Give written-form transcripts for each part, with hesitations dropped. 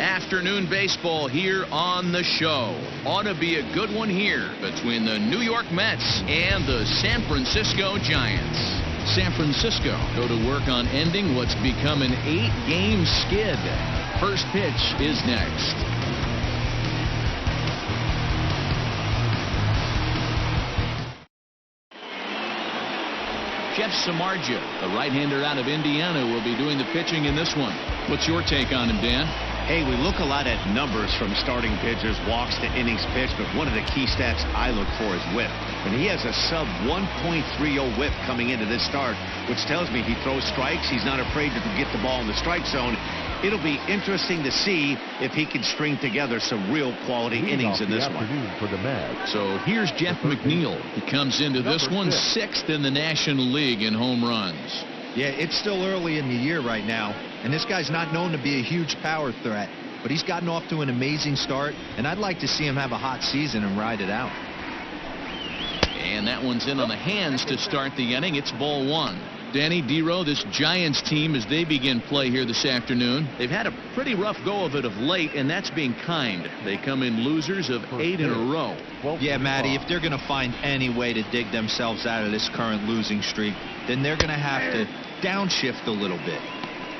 Afternoon baseball here on the show. Ought to be a good one here between the New York Mets and the San Francisco Giants. San Francisco go to work on ending what's become an 8-game skid. First pitch is next. Jeff Samardzija, the right-hander out of Indiana, will be doing the pitching in this one. What's your take on him, Dan? Hey, we look a lot at numbers from starting pitchers, walks to innings pitched, but one of the key stats I look for is whip. And he has a sub 1.30 whip coming into this start, which tells me he throws strikes. He's not afraid to get the ball in the strike zone. It'll be interesting to see if he can string together some real quality innings in this one. For the Mets. So here's Jeff McNeil. He comes into this one 6th in the National League in home runs. Yeah, it's still early in the year right now, and this guy's not known to be a huge power threat, but he's gotten off to an amazing start, and I'd like to see him have a hot season and ride it out. And that one's in on the hands to start the inning. It's ball 1. Danny Dero, this Giants team, as they begin play here this afternoon, they've had a pretty rough go of it of late, and that's being kind. They come in losers of 8 in a row. Yeah, Matty, if they're going to find any way to dig themselves out of this current losing streak, then they're going to have to downshift a little bit.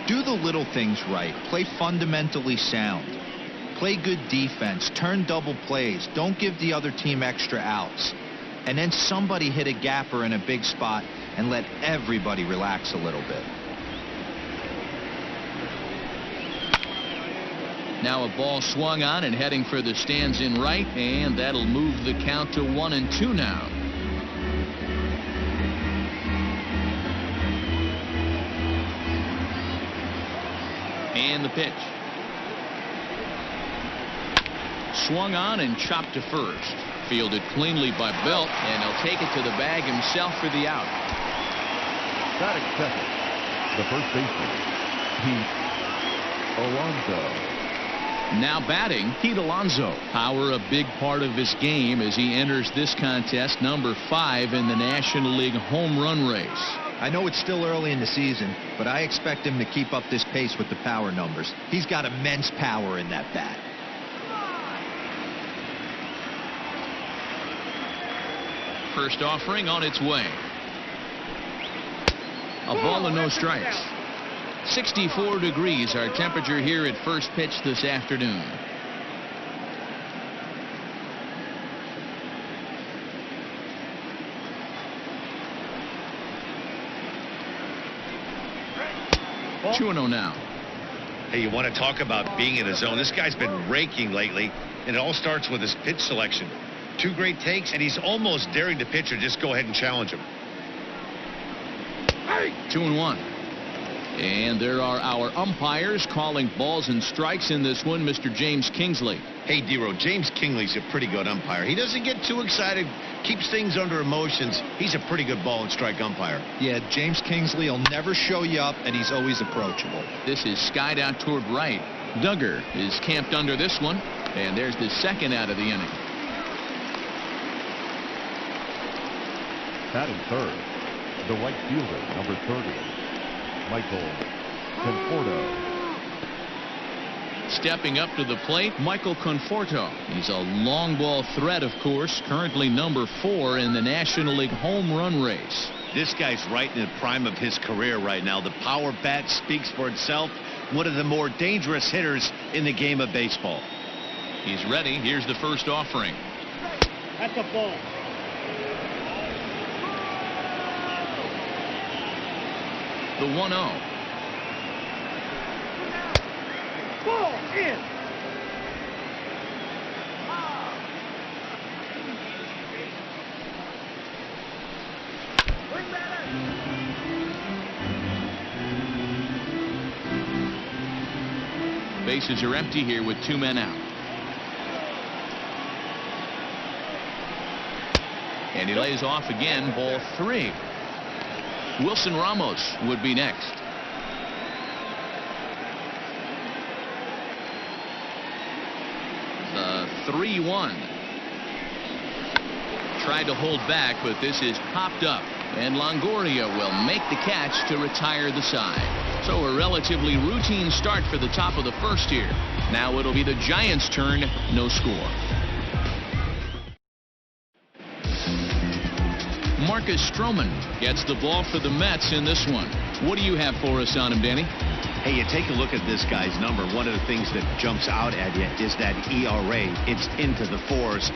Do the little things right. Play fundamentally sound. Play good defense. Turn double plays. Don't give the other team extra outs. And then somebody hit a gapper in a big spot and let everybody relax a little bit. Now a ball swung on and heading for the stands in right, and that'll move the count to 1-2 now. And the pitch. Swung on and chopped to first. Fielded cleanly by Belt, and he'll take it to the bag himself for the out. Batting second, the first baseman, Pete Alonso. Now batting, Pete Alonso. Power a big part of his game as he enters this contest, number 5 in the National League home run race. I know it's still early in the season, but I expect him to keep up this pace with the power numbers. He's got immense power in that bat. First offering on its way. A ball and no strikes. 64 degrees our temperature here at first pitch this afternoon. Ball. 2-0 now. Hey, you want to talk about being in a zone? This guy's been raking lately, and it all starts with his pitch selection. 2 great takes, and he's almost daring the pitcher just go ahead and challenge him. 2-1. And there are our umpires calling balls and strikes in this one. Mr. James Kingsley. Hey, Dero, James Kingsley's a pretty good umpire. He doesn't get too excited, keeps things under emotions. He's a pretty good ball and strike umpire. Yeah, James Kingsley will never show you up, and he's always approachable. This is skied out toward right. Duggar is camped under this one, and there's the second out of the inning. Batting third, the right fielder, number 30, Michael Conforto. Stepping up to the plate, Michael Conforto. He's a long ball threat, of course, currently number 4 in the National League home run race. This guy's right in the prime of his career right now. The power bat speaks for itself. One of the more dangerous hitters in the game of baseball. He's ready. Here's the first offering. That's a ball. The 1-0. Ball in. Bases are empty here with 2 men out. And he lays off again, ball 3. Wilson Ramos would be next. The 3-1. Tried to hold back, but this is popped up, and Longoria will make the catch to retire the side. So a relatively routine start for the top of the first here. Now it'll be the Giants' turn. No score. Marcus Stroman gets the ball for the Mets in this one. What do you have for us on him, Danny? Hey, you take a look at this guy's number. One of the things that jumps out at you is that ERA. It's into the 4s.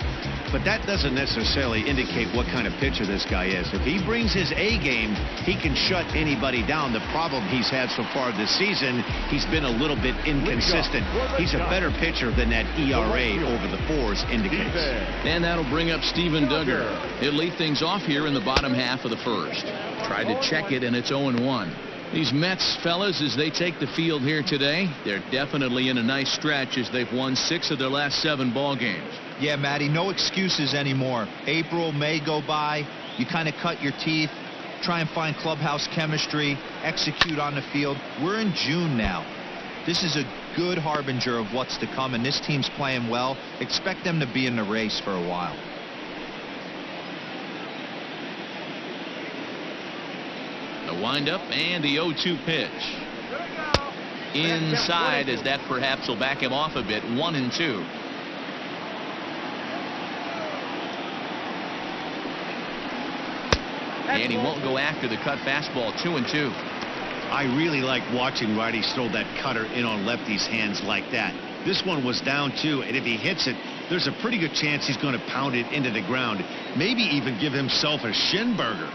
But that doesn't necessarily indicate what kind of pitcher this guy is. If he brings his A game, he can shut anybody down. The problem he's had so far this season, he's been a little bit inconsistent. He's a better pitcher than that ERA over the 4s indicates. And that'll bring up Steven Duggar. He'll lead things off here in the bottom half of the first. Tried to check it, and it's 0-1. These Mets, fellas, as they take the field here today, they're definitely in a nice stretch as they've won 6 of their last 7 ball games. Yeah, Matty, no excuses anymore. April, May go by. You kind of cut your teeth, try and find clubhouse chemistry, execute on the field. We're in June now. This is a good harbinger of what's to come, and this team's playing well. Expect them to be in the race for a while. The windup and the 0-2 pitch. Inside, as that perhaps will back him off a bit. 1-2. And he won't go after the cut fastball. 2-2. I really like watching righties throw that cutter in on lefties' hands like that. This one was down 2, and if he hits it, there's a pretty good chance he's going to pound it into the ground. Maybe even give himself a shin burger.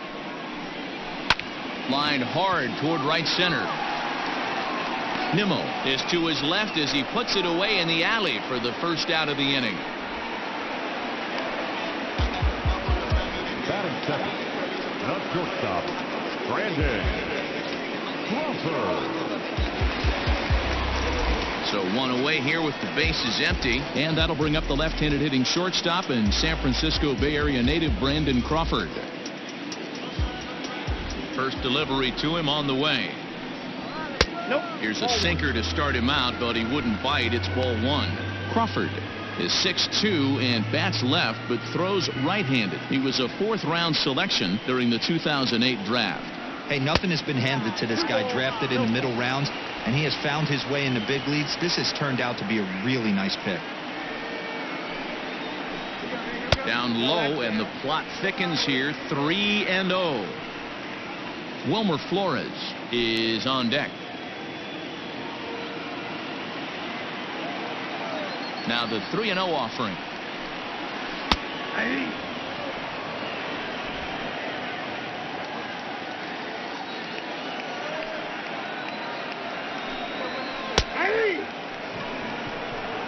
Line hard toward right center. Nimmo is to his left as he puts it away in the alley for the first out of the inning. Batting second, the shortstop, Brandon Crawford. So 1 away here with the bases empty, and that'll bring up the left-handed hitting shortstop and San Francisco Bay Area native Brandon Crawford. First delivery to him on the way. Nope. Here's a sinker to start him out, but he wouldn't bite. It's ball 1. Crawford is 6'2" and bats left, but throws right-handed. He was a 4th-round selection during the 2008 draft. Hey, nothing has been handed to this guy. Drafted in the middle rounds, and he has found his way in the big leagues. This has turned out to be a really nice pick. Down low, and the plot thickens here. 3-0. Wilmer Flores is on deck. Now the 3-0 offering.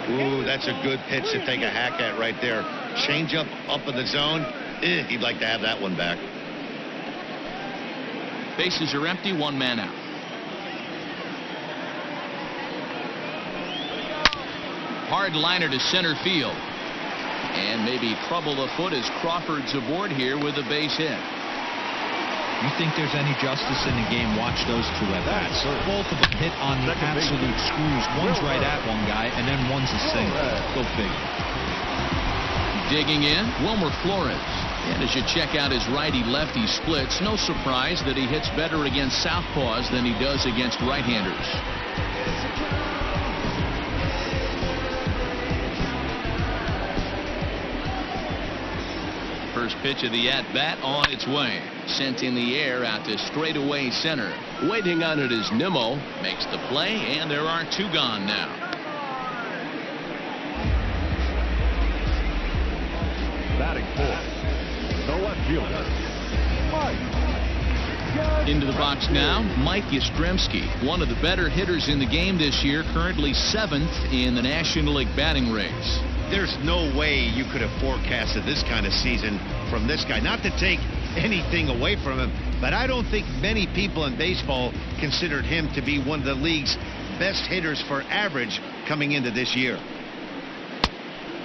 Ooh, that's a good pitch to take a hack at right there. Change up in the zone. He'd like to have that one back. Bases are empty, 1 man out. Hard liner to center field. And maybe trouble afoot as Crawford's aboard here with a base hit. You think there's any justice in the game? Watch those 2 at bats. Both of them hit on the absolute screws. One's right at one guy, and then one's a single. Go figure. Digging in, Wilmer Flores. And as you check out his righty-lefty splits, no surprise that he hits better against southpaws than he does against right-handers. First pitch of the at-bat on its way. Sent in the air out to straightaway center. Waiting on it is Nimmo. Makes the play, and there are 2 gone now. Batting 4th, the left fielder, Mike. Into the box now, Mike Yastrzemski, one of the better hitters in the game this year, currently 7th in the National League batting race. There's no way you could have forecasted this kind of season from this guy. Not to take anything away from him, but I don't think many people in baseball considered him to be one of the league's best hitters for average coming into this year.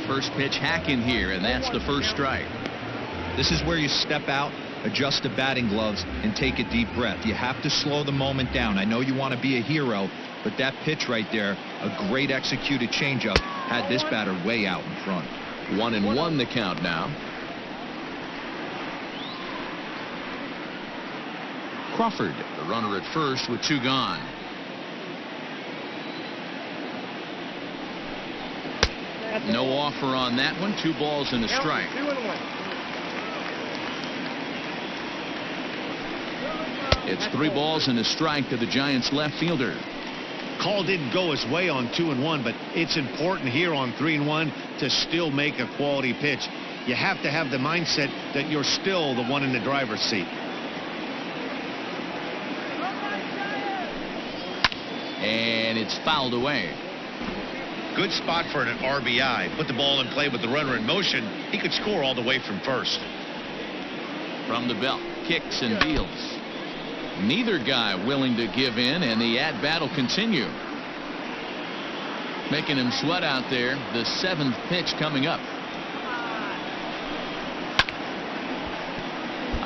First pitch hacking here, and that's the first strike. This is where you step out, adjust the batting gloves, and take a deep breath. You have to slow the moment down. I know you want to be a hero, but that pitch right there, a great executed changeup, had this batter way out in front. 1-1 the count now. Crawford, the runner at first with 2 gone. No offer on that one. 2 balls and a strike. It's 3 balls and a strike to the Giants left fielder. Call didn't go his way on 2-1, but it's important here on 3-1 to still make a quality pitch. You have to have the mindset that you're still the one in the driver's seat. And it's fouled away. Good spot for an RBI. Put the ball in play with the runner in motion. He could score all the way from first. From the belt, kicks and deals. Neither guy willing to give in, and the at-bat will continue. Making him sweat out there. The 7th pitch coming up.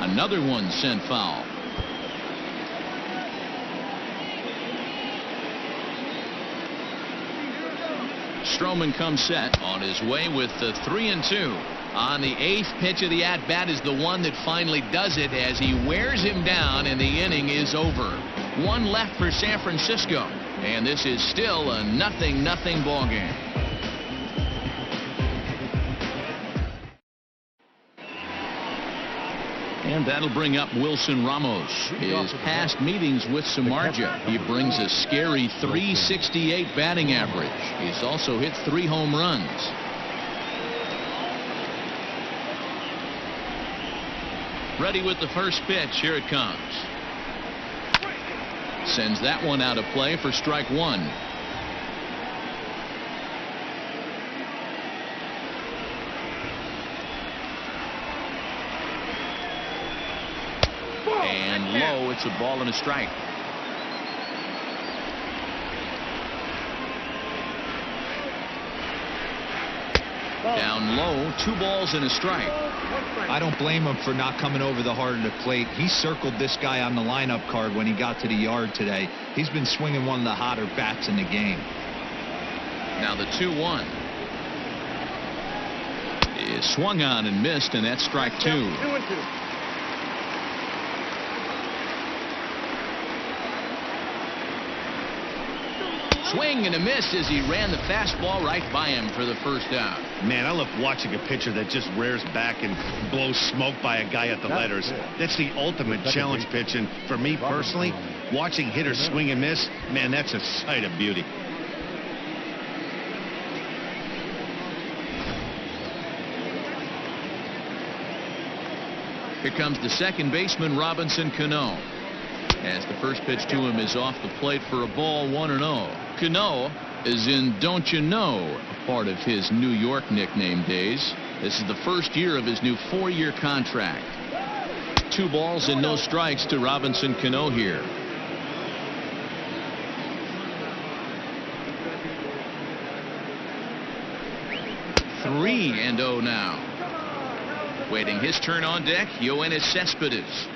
Another one sent foul. Stroman comes set on his way with the 3-2. On the 8th pitch of the at-bat is the one that finally does it as he wears him down, and the inning is over. 1 left for San Francisco, and this is still a 0-0 ball game. And that'll bring up Wilson Ramos. His past meetings with Samardzija, he brings a scary .368 batting average. He's also hit 3 home runs. Ready with the first pitch. Here it comes. Sends that one out of play for strike 1. And low, it's a ball and a strike. Down low, 2 balls and a strike. I don't blame him for not coming over the heart of the plate. He circled this guy on the lineup card when he got to the yard today. He's been swinging one of the hotter bats in the game. Now the 2-1 is swung on and missed, and that's strike 2. 2-2. Swing and a miss as he ran the fastball right by him for the first out. Man, I love watching a pitcher that just rears back and blows smoke by a guy at the letters. That's the ultimate challenge pitch, and for me personally, watching hitters swing and miss, man, that's a sight of beauty. Here comes the second baseman, Robinson Cano. As the first pitch to him is off the plate for a ball, 1-0. Cano is in Don't You Know, a part of his New York nickname days. This is the first year of his new 4-year contract. 2 balls and no strikes to Robinson Cano here. Three and 0 now. Waiting his turn on deck, Yoenis Cespedes.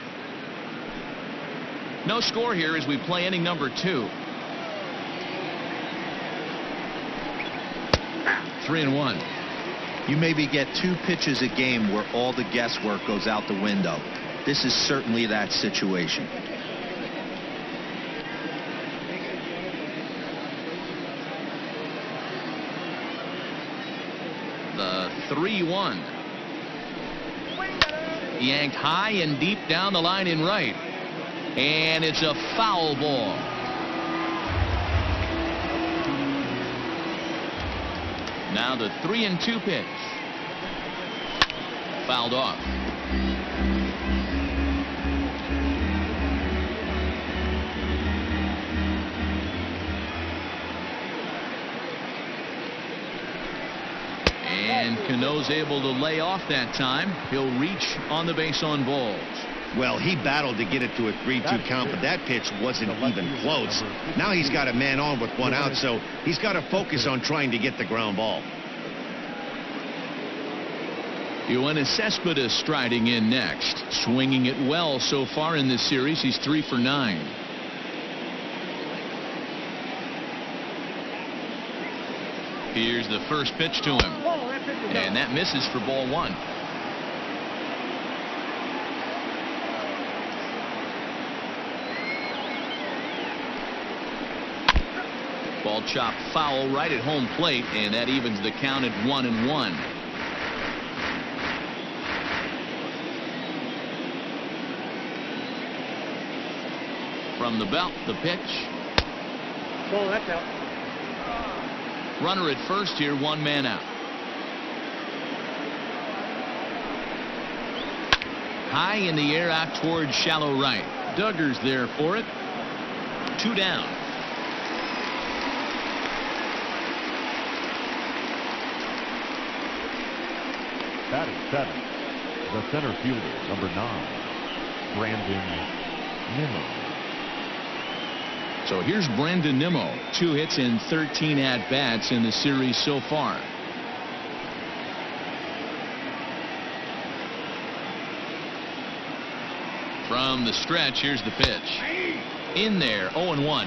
No score here as we play inning number 2. 3-1. You maybe get 2 pitches a game where all the guesswork goes out the window. This is certainly that situation. The 3-1. Yanked high and deep down the line in right. And it's a foul ball. Now the 3-2 pitch. Fouled off. And Cano's able to lay off that time. He'll reach on the base on balls. Well, he battled to get it to a 3-2 count, but that pitch wasn't even close. Now he's got a man on with 1 out, so he's got to focus on trying to get the ground ball. Yoenis Cespedes striding in next. Swinging it well so far in this series. He's 3 for 9. Here's the first pitch to him. And that misses for ball 1. Ball chopped foul right at home plate, and that evens the count at 1-1. From the belt, the pitch. Oh, that's out. Runner at first here, 1 man out. High in the air out towards shallow right. Duggar's there for it. 2 down. Batting 7th, the center fielder, number 9, Brandon Nimmo. So here's Brandon Nimmo. 2 hits in 13 at-bats in the series so far. From the stretch, here's the pitch. In there, 0-1.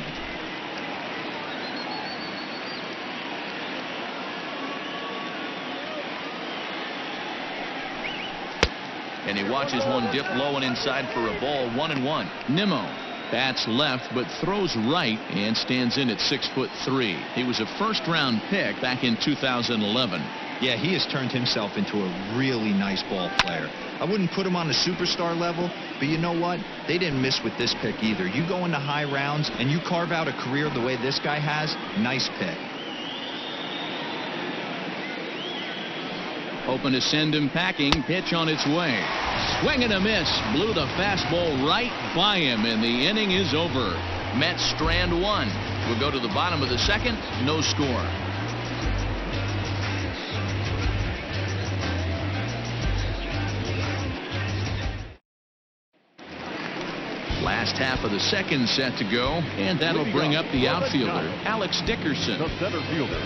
And he watches one dip low and inside for a ball. 1-1. Nimmo bats left but throws right and stands in at 6'3". He was a first-round pick back in 2011. Yeah, he has turned himself into a really nice ball player. I wouldn't put him on a superstar level, but you know what? They didn't miss with this pick either. You go into high rounds and you carve out a career the way this guy has, nice pick. Hoping to send him packing. Pitch on its way. Swing and a miss. Blew the fastball right by him, and the inning is over. Mets strand 1. We'll go to the bottom of the 2nd. No score. Last half of the 2nd set to go, and that'll bring up the outfielder, Alex Dickerson. The center fielder,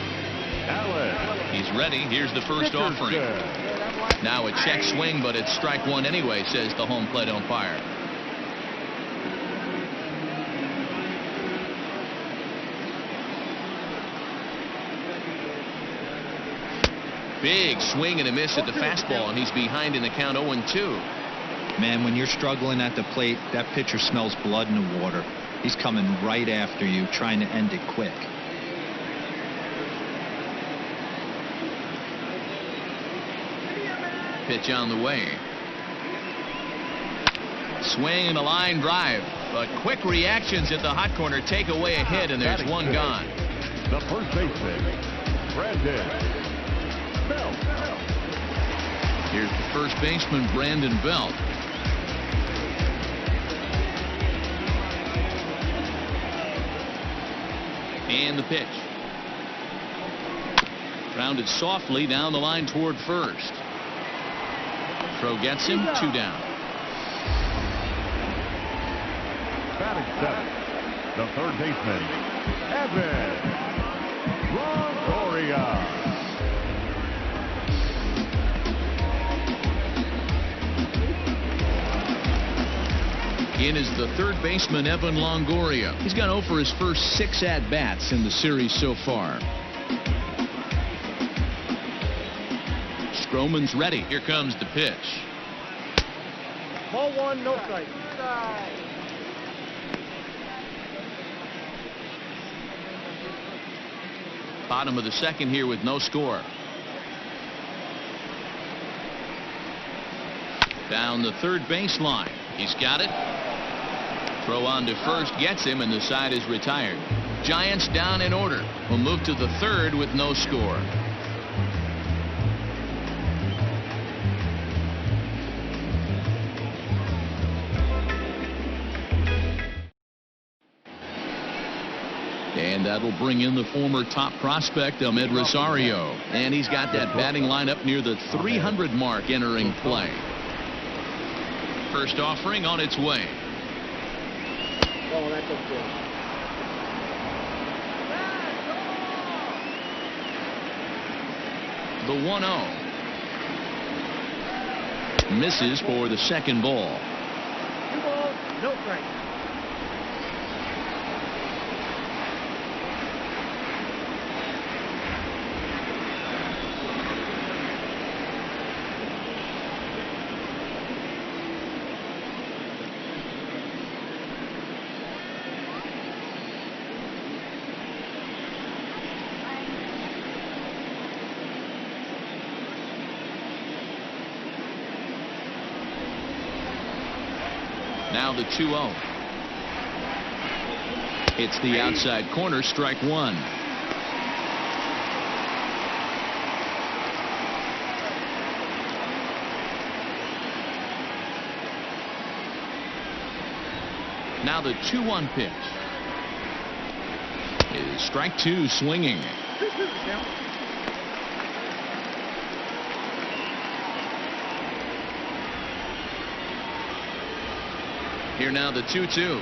Alex. He's ready. Here's the first offering. Now a check swing, but it's strike 1 anyway, says the home plate umpire. Big swing and a miss at the fastball, and he's behind in the count 0-2. Man, when you're struggling at the plate, that pitcher smells blood in the water. He's coming right after you, trying to end it quick. Pitch on the way. Swing and a line drive, but quick reactions at the hot corner take away a hit, and there's one gone. The first baseman, Brandon Belt. Here's the first baseman, Brandon Belt. And the pitch. Grounded softly down the line toward first. Throw gets him. 2 down. Batting 7th, the third baseman, Emmy Award. In is the third baseman, Evan Longoria. He's gone 0 for his first 6 at-bats in the series so far. Stroman's ready. Here comes the pitch. Ball 1, no strike. Bottom of the 2nd here with no score. Down the third baseline. He's got it. Throw on to first gets him, and the side is retired. Giants down in order. Will move to the 3rd with no score. And that'll bring in the former top prospect, Ahmed Rosario. And he's got that batting lineup near the 300 mark entering play. First offering on its way. Oh, that's okay. The 1-0. Misses for the 2nd ball. 2 balls, no strike. Now the 2-0. It's the outside corner, strike one. Now the 2-1 pitch is strike two, swinging. Here now the 2-2.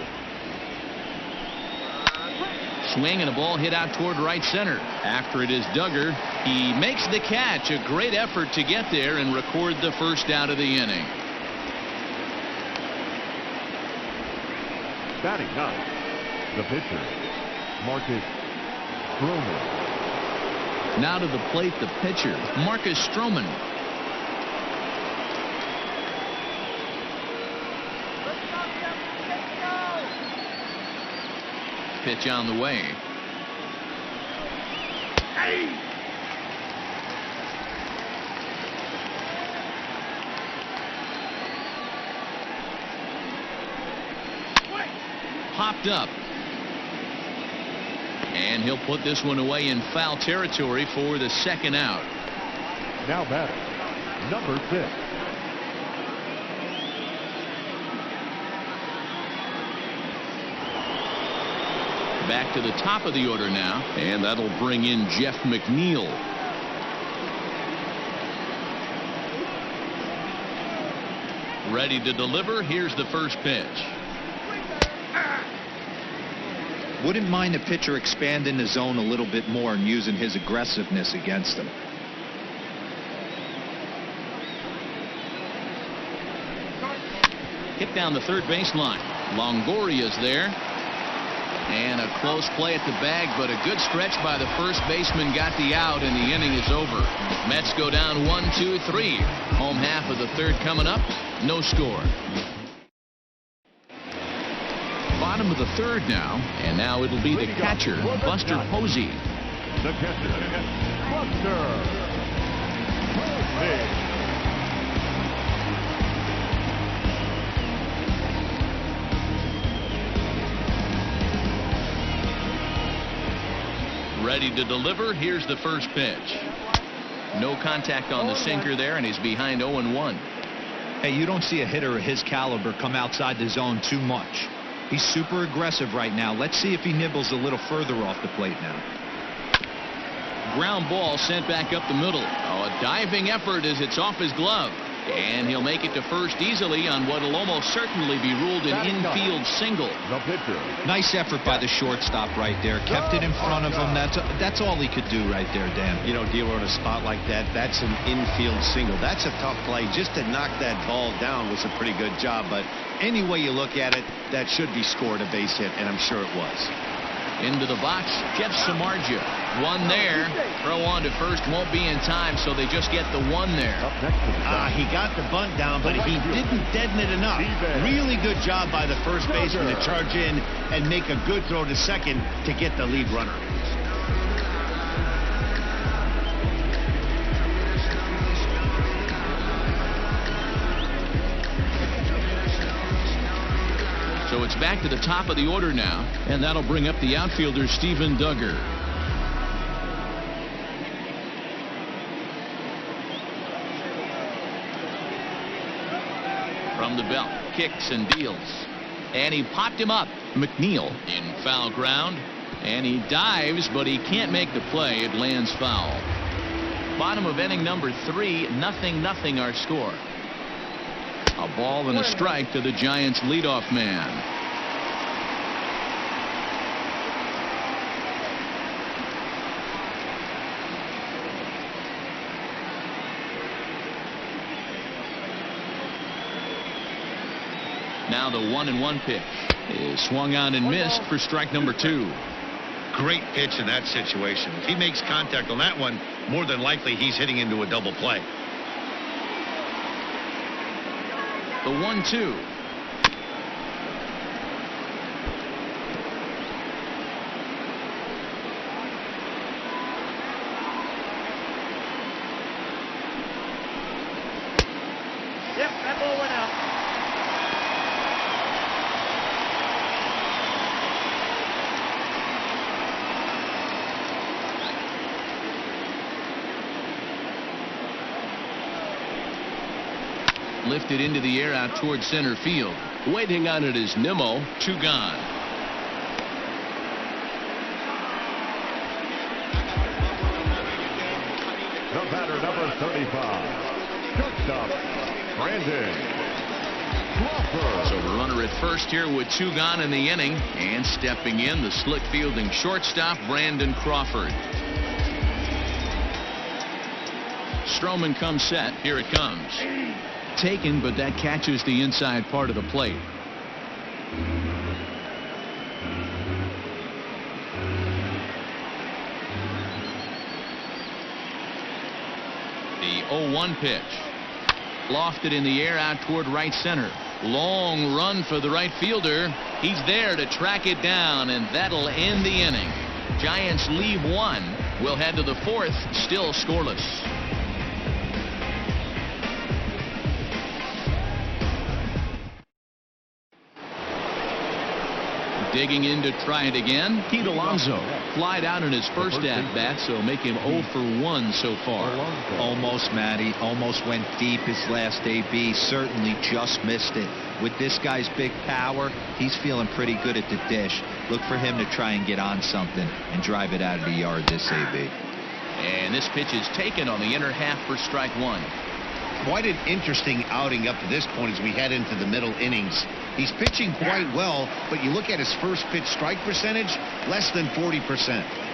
Swing and a ball hit out toward right center. After it is Duggar. He makes the catch. A great effort to get there and record the first out of the inning. Batting ninth, the pitcher, Marcus Stroman. Now to the plate, the pitcher, Marcus Stroman. Pitch on the way. Popped up. And he'll put this one away in foul territory for the second out. Now batting, number 6. Back to the top of the order now, and that'll bring in Jeff McNeil. Ready to deliver. Here's the first pitch. Wouldn't mind the pitcher expanding the zone a little bit more and using his aggressiveness against him. Hit down the third baseline. Longoria's there. And a close play at the bag, but a good stretch by the first baseman got the out, and the inning is over. Mets go down 1-2-3. Home half of the third coming up. No score. Bottom of the third now, and now it'll be the catcher, Buster Posey. The catcher, Buster Posey. Ready to deliver. Here's the first pitch. No contact on the sinker there, and he's behind 0-1. Hey, you don't see a hitter of his caliber come outside the zone too much. He's super aggressive right now. Let's see if he nibbles a little further off the plate now. Ground ball sent back up the middle. Oh, a diving effort as it's off his glove. And he'll make it to first easily on what will almost certainly be ruled an infield single. The pitcher. Nice effort by the shortstop right there. Kept it in front of him. That's all he could do right there, Dan. You know, dealer in a spot like that, that's an infield single. That's a tough play. Just to knock that ball down was a pretty good job. But any way you look at it, that should be scored a base hit, and I'm sure it was. Into the box, Jeff Samardzija. One there. Throw on to first won't be in time, so they just get the one there. Up next to the He got the bunt down, but he didn't deaden it enough. Really good job by the first baseman to charge in and make a good throw to second to get the lead runner. So it's back to the top of the order now, and that'll bring up the outfielder Stephen Duggar. From the belt, kicks and deals, and he popped him up. McNeil in foul ground, and he dives, but he can't make the play. It lands foul. Bottom of inning number 3, 0-0 our score. A ball and a strike to the Giants' leadoff man. Now the 1-1 pitch is swung on and missed for strike number 2. Great pitch in that situation. If he makes contact on that one, more than likely he's hitting into a double play. The 1-2. Yep, that ball went out. Lifted into the air out towards center field. Waiting on it is Nimmo. 2 gone. The batter, number 35. Shortstop, Brandon Crawford. So the runner at first here with 2 gone in the inning. And stepping in, the slick fielding shortstop, Brandon Crawford. Stroman comes set. Here it comes. Taken, but that catches the inside part of the plate. The 0-1 pitch. Lofted in the air out toward right center. Long run for the right fielder. He's there to track it down, and that'll end the inning. Giants leave 1. We'll head to the 4th, still scoreless. Digging in to try it again. Pete Alonso flied out in his first at-bat, so make him 0 for 1 so far. Almost, Matty. Almost went deep his last AB. Certainly just missed it. With this guy's big power, he's feeling pretty good at the dish. Look for him to try and get on something and drive it out of the yard this AB. And this pitch is taken on the inner half for strike 1. Quite an interesting outing up to this point as we head into the middle innings. He's pitching quite well, but you look at his first pitch strike percentage, less than 40%.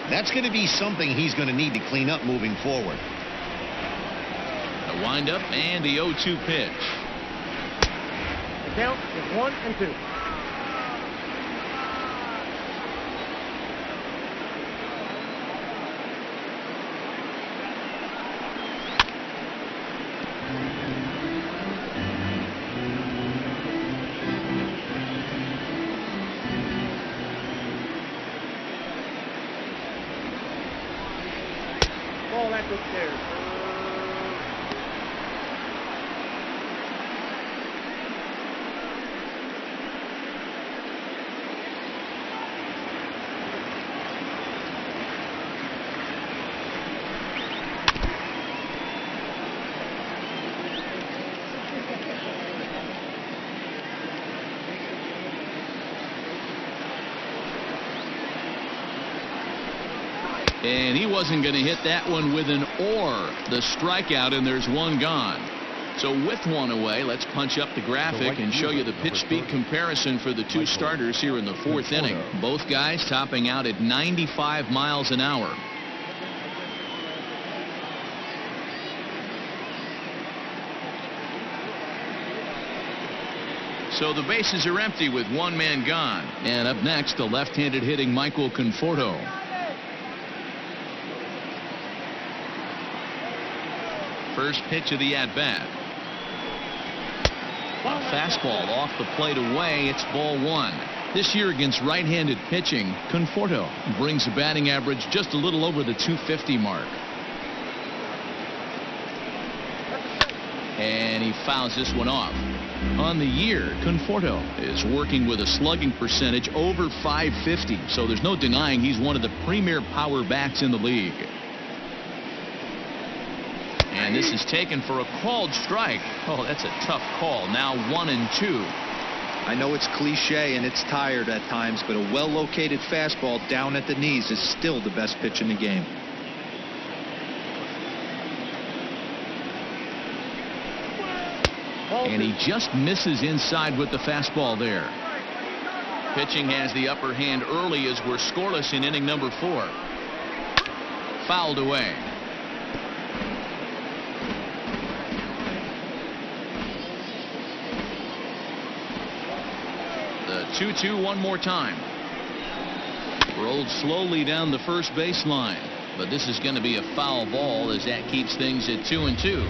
That's going to be something he's going to need to clean up moving forward. The windup and the 0-2 pitch. The count is 1 and 2. Upstairs. And he wasn't going to hit that one with an or. The strikeout, and there's 1 gone. So with 1 away, let's punch up the graphic and show you the pitch speed comparison for the 2 starters here in the 4th inning. Both guys topping out at 95 miles an hour. So the bases are empty with 1 man gone. And up next, the left-handed hitting Michael Conforto. First pitch of the at-bat. A fastball off the plate away. It's ball 1. This year against right-handed pitching, Conforto brings the batting average just a little over the 250 mark. And he fouls this one off. On the year, Conforto is working with a slugging percentage over 550, so there's no denying he's one of the premier power bats in the league. And this is taken for a called strike. Oh, that's a tough call. Now 1 and 2. I know it's cliche and it's tired at times, but a well-located fastball down at the knees is still the best pitch in the game. And he just misses inside with the fastball there. Pitching has the upper hand early as we're scoreless in inning number 4. Fouled away. The 2-2 one more time. Rolled slowly down the first baseline, but this is going to be a foul ball as that keeps things at 2 and 2.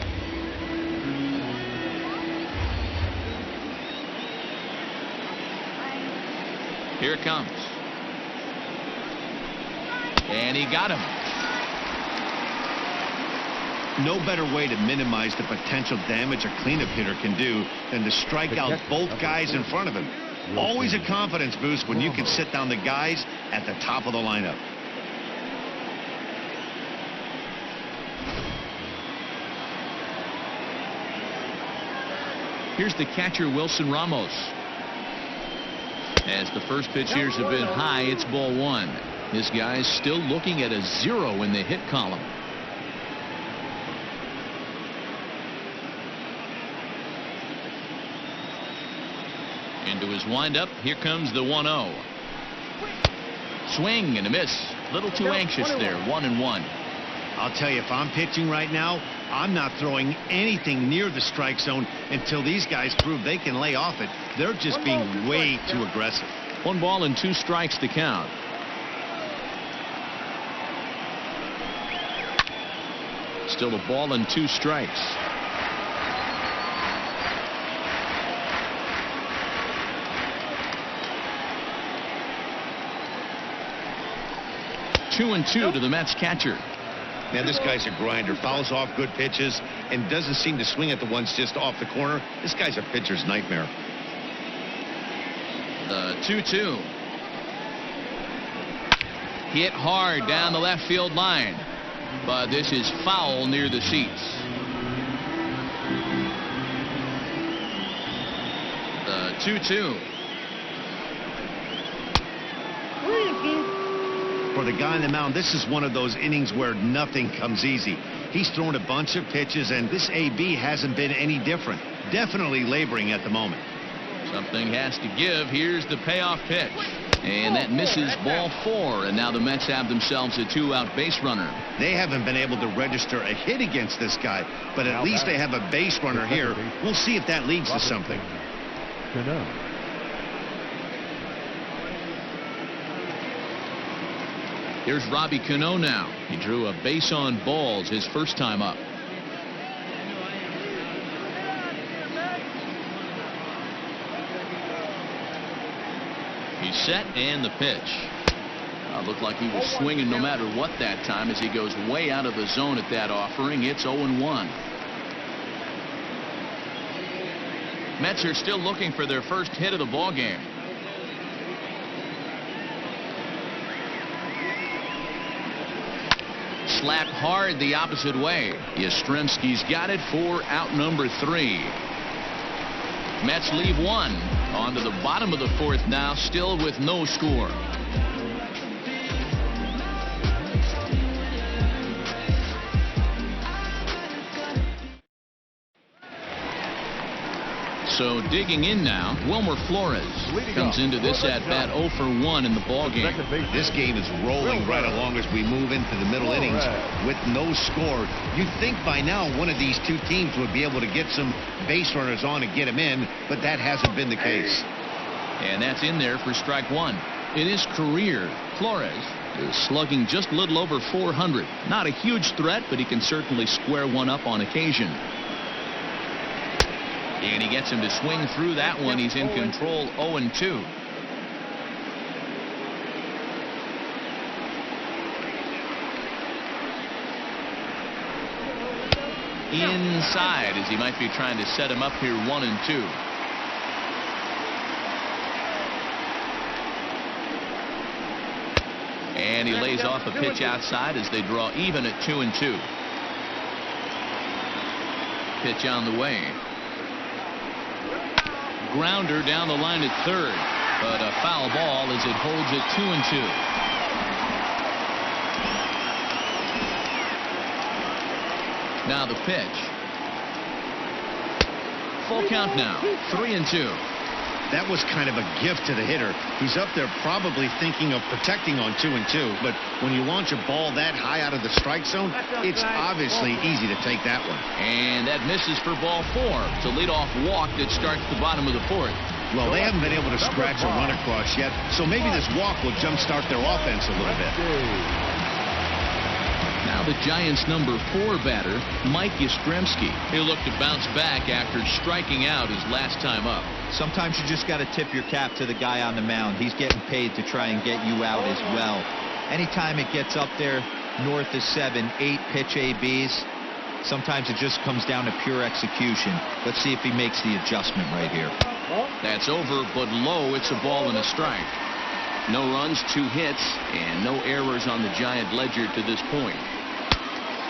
Here it comes. And he got him. No better way to minimize the potential damage a cleanup hitter can do than to strike out both guys in front of him. Always a confidence boost when you can sit down the guys at the top of the lineup. Here's the catcher, Wilson Ramos. As the first pitch here's a bit high, it's ball one. This guy's still looking at a 0 in the hit column. Into his windup. Here comes the 1-0. Swing and a miss. A little too anxious there. 1-1. I'll tell you, if I'm pitching right now, I'm not throwing anything near the strike zone until these guys prove they can lay off it. They're just being way too aggressive. 1 ball and 2 strikes to count. Still a ball and 2 strikes. Two and two to the Mets catcher. Man, this guy's a grinder. Fouls off good pitches and doesn't seem to swing at the ones just off the corner. This guy's a pitcher's nightmare. The 2-2. Hit hard down the left field line. But this is foul near the seats. The 2-2. For the guy on the mound, this is one of those innings where nothing comes easy. He's thrown a bunch of pitches, and this AB hasn't been any different. Definitely laboring at the moment. Something has to give. Here's the payoff pitch. And that misses ball 4. And now the Mets have themselves a 2-out base runner. They haven't been able to register a hit against this guy, but at least they have a base runner here. We'll see if that leads to something. Here's Robbie Cano now. He drew a base on balls his first time up. He's set and the pitch. Looked like he was swinging no matter what that time as he goes way out of the zone at that offering. It's 0-1. Mets are still looking for their first hit of the ball game. Slapped hard the opposite way. Yastrzemski's got it for out number 3. Mets leave 1. On to the bottom of the 4th now, still with no score. So digging in now, Wilmer Flores comes into this at bat 0 for 1 in the ball game. This game is rolling right along as we move into the middle innings with no score. You'd think by now one of these two teams would be able to get some base runners on and get them in, but that hasn't been the case. And that's in there for strike 1. In his career, Flores is slugging just a little over 400. Not a huge threat, but he can certainly square one up on occasion. And he gets him to swing through that one. He's in control. 0-2. Inside as he might be trying to set him up here. 1-2. And he lays off a pitch outside as they draw even at 2-2. Pitch on the way. Grounder down the line at 3rd, but a foul ball as it holds it 2-2. Now the pitch. Full count now. 3-2. That was kind of a gift to the hitter. He's up there probably thinking of protecting on 2-2, but when you launch a ball that high out of the strike zone, it's obviously easy to take that one. And that misses for ball 4. It's a leadoff walk that starts the bottom of the 4th. Well, they haven't been able to scratch a run across yet, so maybe this walk will jumpstart their offense a little bit. Now the Giants' number 4 batter, Mike Yastrzemski. He'll look to bounce back after striking out his last time up. Sometimes you just got to tip your cap to the guy on the mound. He's getting paid to try and get you out as well. Anytime it gets up there north of 7, 8 pitch ABs, sometimes it just comes down to pure execution. Let's see if he makes the adjustment right here. That's over, but low. It's a ball and a strike. No runs, 2 hits, and no errors on the Giant ledger to this point.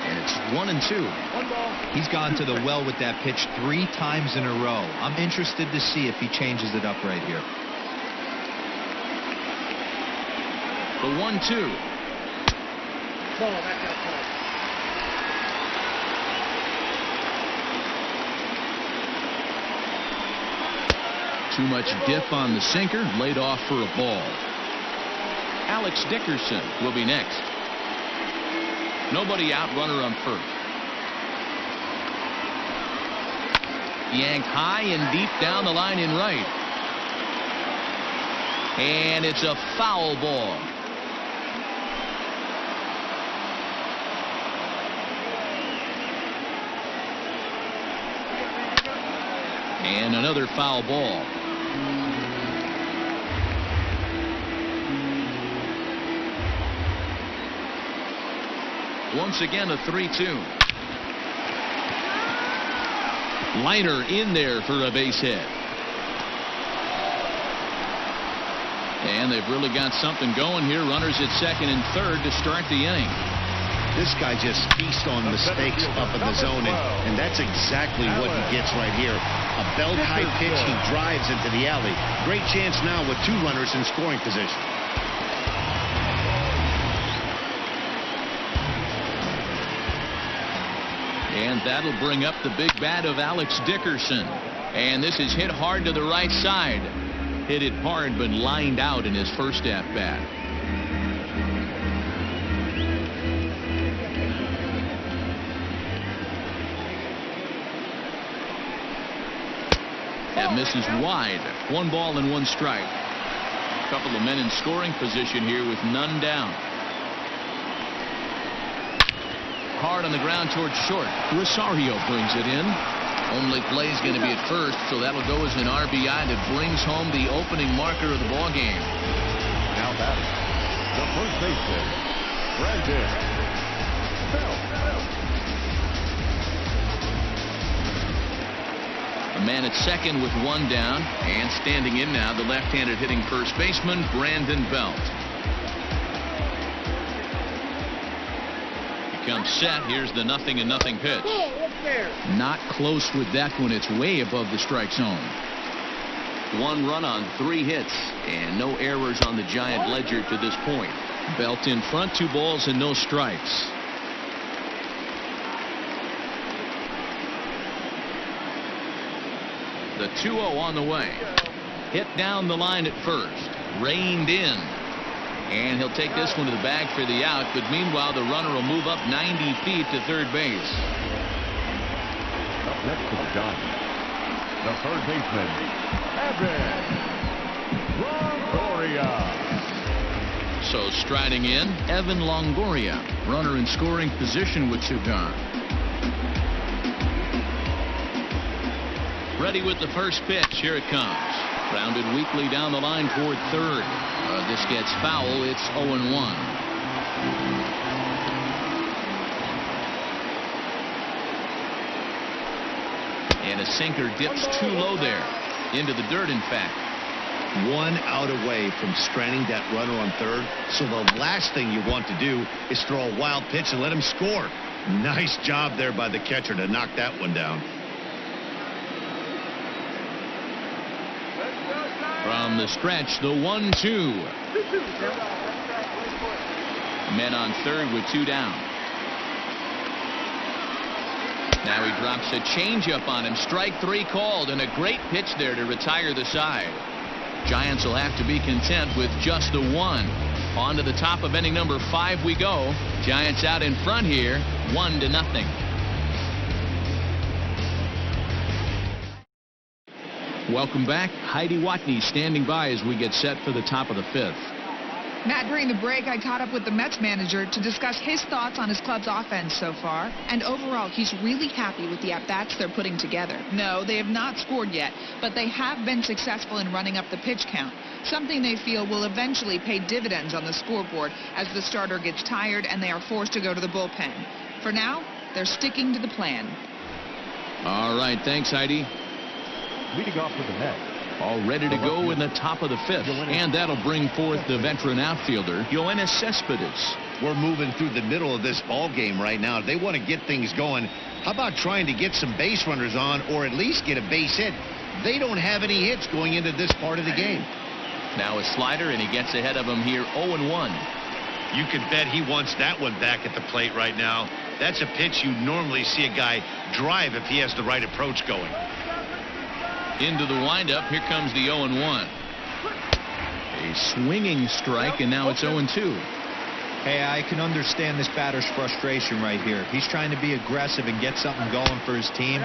And it's 1-2. He's gone to the well with that pitch 3 times in a row. I'm interested to see if he changes it up right here. The 1-2. Ball, that's outside. Too much dip on the sinker, laid off for a ball. Alex Dickerson will be next. Nobody out, runner on first. Yanked high and deep down the line in right. And it's a foul ball. And another foul ball. Once again, a 3-2. Liner in there for a base hit. And they've really got something going here. Runners at second and third to start the inning. This guy just feasts on mistakes up in the zone, and that's exactly what he gets right here. A belt-high pitch, he drives into the alley. Great chance now with 2 runners in scoring position. And that'll bring up the big bat of Alex Dickerson. And this is hit hard to the right side. Hit it hard, but lined out in his first at-bat. That misses wide. 1 ball and 1 strike. A couple of men in scoring position here with none down. Hard on the ground towards short. Rosario brings it in. Only play's going to be at first, so that'll go as an RBI that brings home the opening marker of the ball game. Now batting, the first baseman, Brandon Belt. A man at second with 1 down, and standing in now, the left-handed hitting first baseman, Brandon Belt. Comes set. Here's the 0-0 pitch. Not close with that one. It's way above the strike zone. 1 run on 3 hits, and no errors on the Giant ledger to this point. Belt in front, 2 balls and no strikes. The 2-0 on the way. Hit down the line at first. Reined in. And he'll take this one to the bag for the out, but meanwhile the runner will move up 90 feet to third base. Up next to the Giants, the third baseman, Evan Longoria. So striding in, Evan Longoria, runner in scoring position with 2 gone. Ready with the first pitch. Here it comes. Grounded weakly down the line toward third. This gets foul. It's 0-1. And a sinker dips too low there. Into the dirt, in fact. 1 out away from stranding that runner on third. So the last thing you want to do is throw a wild pitch and let him score. Nice job there by the catcher to knock that one down. From the stretch, the 1-2. Men on third with 2 down. Now he drops a changeup on him. Strike 3 called, and a great pitch there to retire the side. Giants will have to be content with just the 1. On to the top of inning number 5 we go. Giants out in front here, 1-0. Welcome back. Heidi Watney standing by as we get set for the top of the 5th. Matt, during the break, I caught up with the Mets manager to discuss his thoughts on his club's offense so far. And overall, he's really happy with the at-bats they're putting together. No, they have not scored yet, but they have been successful in running up the pitch count, something they feel will eventually pay dividends on the scoreboard as the starter gets tired and they are forced to go to the bullpen. For now, they're sticking to the plan. All right, thanks, Heidi. Leading off with the Mets, All ready to go in the top of the 5th. And that'll bring forth the veteran outfielder, Yoenis Cespedes. we're moving through the middle of this ball game right now. If they want to get things going, how about trying to get some base runners on, or at least get a base hit? They don't have any hits going into this part of the game. Now a slider, and he gets ahead of him here, 0-1. You can bet he wants that one back at the plate right now. That's a pitch you normally see a guy drive if he has the right approach going. Into the windup, here comes the 0-1. A swinging strike, and now it's 0-2. Hey, I can understand this batter's frustration right here. He's trying to be aggressive and get something going for his team.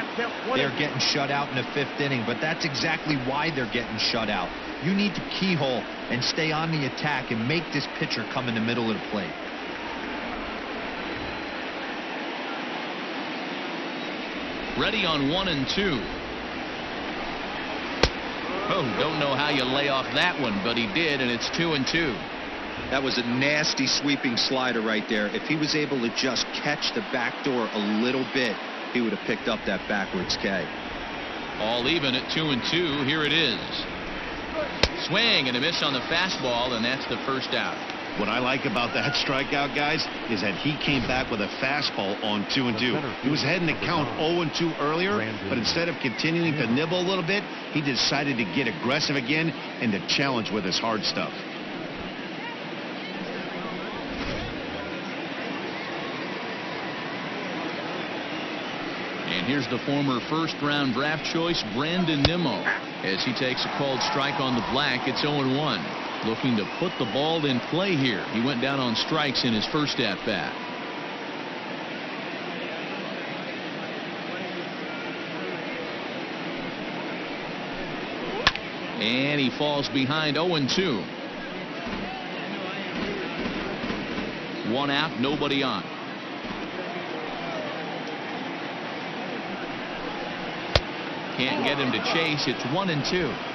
They're getting shut out in the 5th inning, but that's exactly why they're getting shut out. You need to keyhole and stay on the attack and make this pitcher come in the middle of the plate. Ready on 1-2. Oh, don't know how you lay off that one, but he did, and it's 2-2. That was a nasty sweeping slider right there. If he was able to just catch the back door a little bit, he would have picked up that backwards K. All even at 2-2. Here it is. Swing and a miss on the fastball, and that's the first out. What I like about that strikeout, guys, is that he came back with a fastball on 2-2. He was heading to count 0-2 earlier, but instead of continuing to nibble a little bit, he decided to get aggressive again and to challenge with his hard stuff. And here's the former first-round draft choice, Brandon Nimmo. As he takes a called strike on the black, it's 0-1. Looking to put the ball in play here. He went down on strikes in his first at-bat. And he falls behind 0-2. 1 out, nobody on. Can't get him to chase. It's 1-2.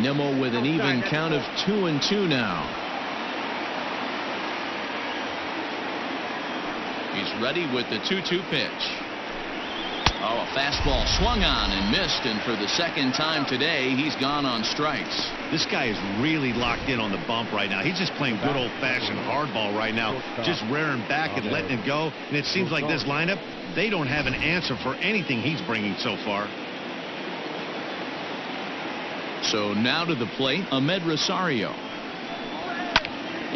Nimmo with an even count of 2-2 now. He's ready with the 2-2 pitch. Oh, a fastball swung on and missed, and for the second time today, he's gone on strikes. This guy is really locked in on the bump right now. He's just playing good old-fashioned hardball right now, just rearing back and letting it go. And it seems like this lineup, they don't have an answer for anything he's bringing so far. So now to the plate, Ahmed Rosario.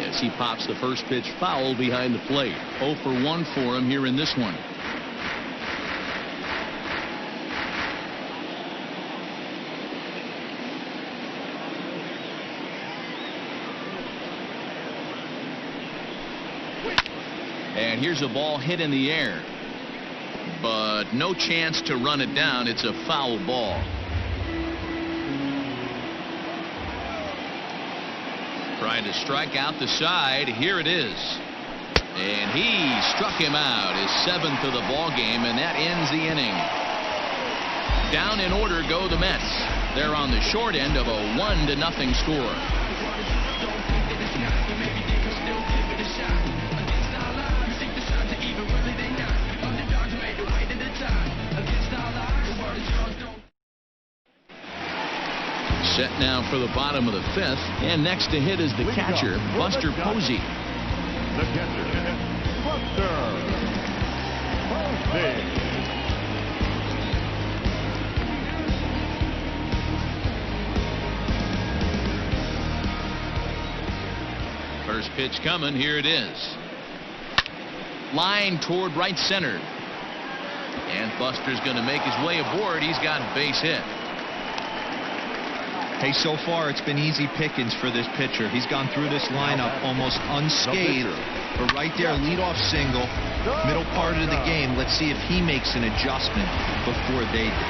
As he pops the first pitch foul behind the plate. 0 for 1 for him here in this one. And here's a ball hit in the air, but no chance to run it down. It's a foul ball. Trying to strike out the side. Here it is. And he struck him out, his 7th of the ball game, and that ends the inning. Down in order go the Mets. They're on the short end of a 1-0 score. Set now for the bottom of the 5th, and next to hit is the catcher, Buster Posey. The catcher, Buster Posey. First pitch coming. Here it is. Line toward right center. And Buster's going to make his way aboard. He's got a base hit. Hey, so far it's been easy pickings for this pitcher. He's gone through this lineup almost unscathed. But right there, leadoff single, middle part of the game. Let's see if he makes an adjustment before they do.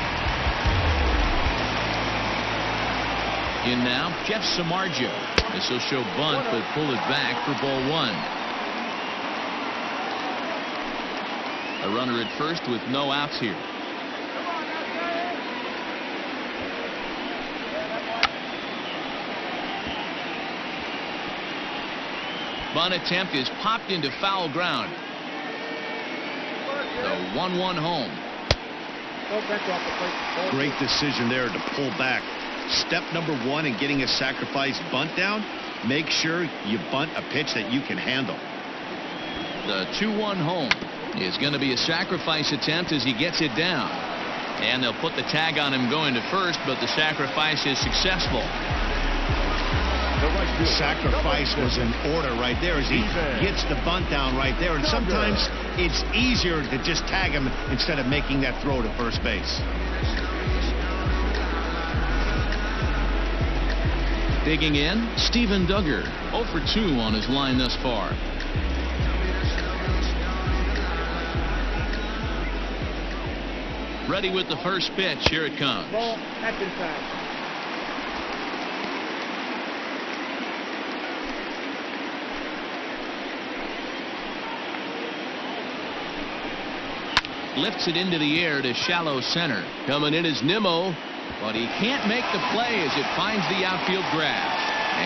In now, Jeff Samardzija. This will show bunt, but pull it back for ball 1. A runner at first with no outs here. Bunt attempt is popped into foul ground. The 1-1 home. Great decision there to pull back. Step number one in getting a sacrifice bunt down, make sure you bunt a pitch that you can handle. The 2-1 home is going to be a sacrifice attempt as he gets it down. And they'll put the tag on him going to first, but the sacrifice is successful. The sacrifice was in order right there as he gets the bunt down right there. And sometimes it's easier to just tag him instead of making that throw to first base. Digging in, Steven Duggar, 0 for 2 on his line thus far. Ready with the first pitch. Here it comes. Ball, that's inside. Lifts it into the air to shallow center. Coming in is Nimmo, but he can't make the play as it finds the outfield grass.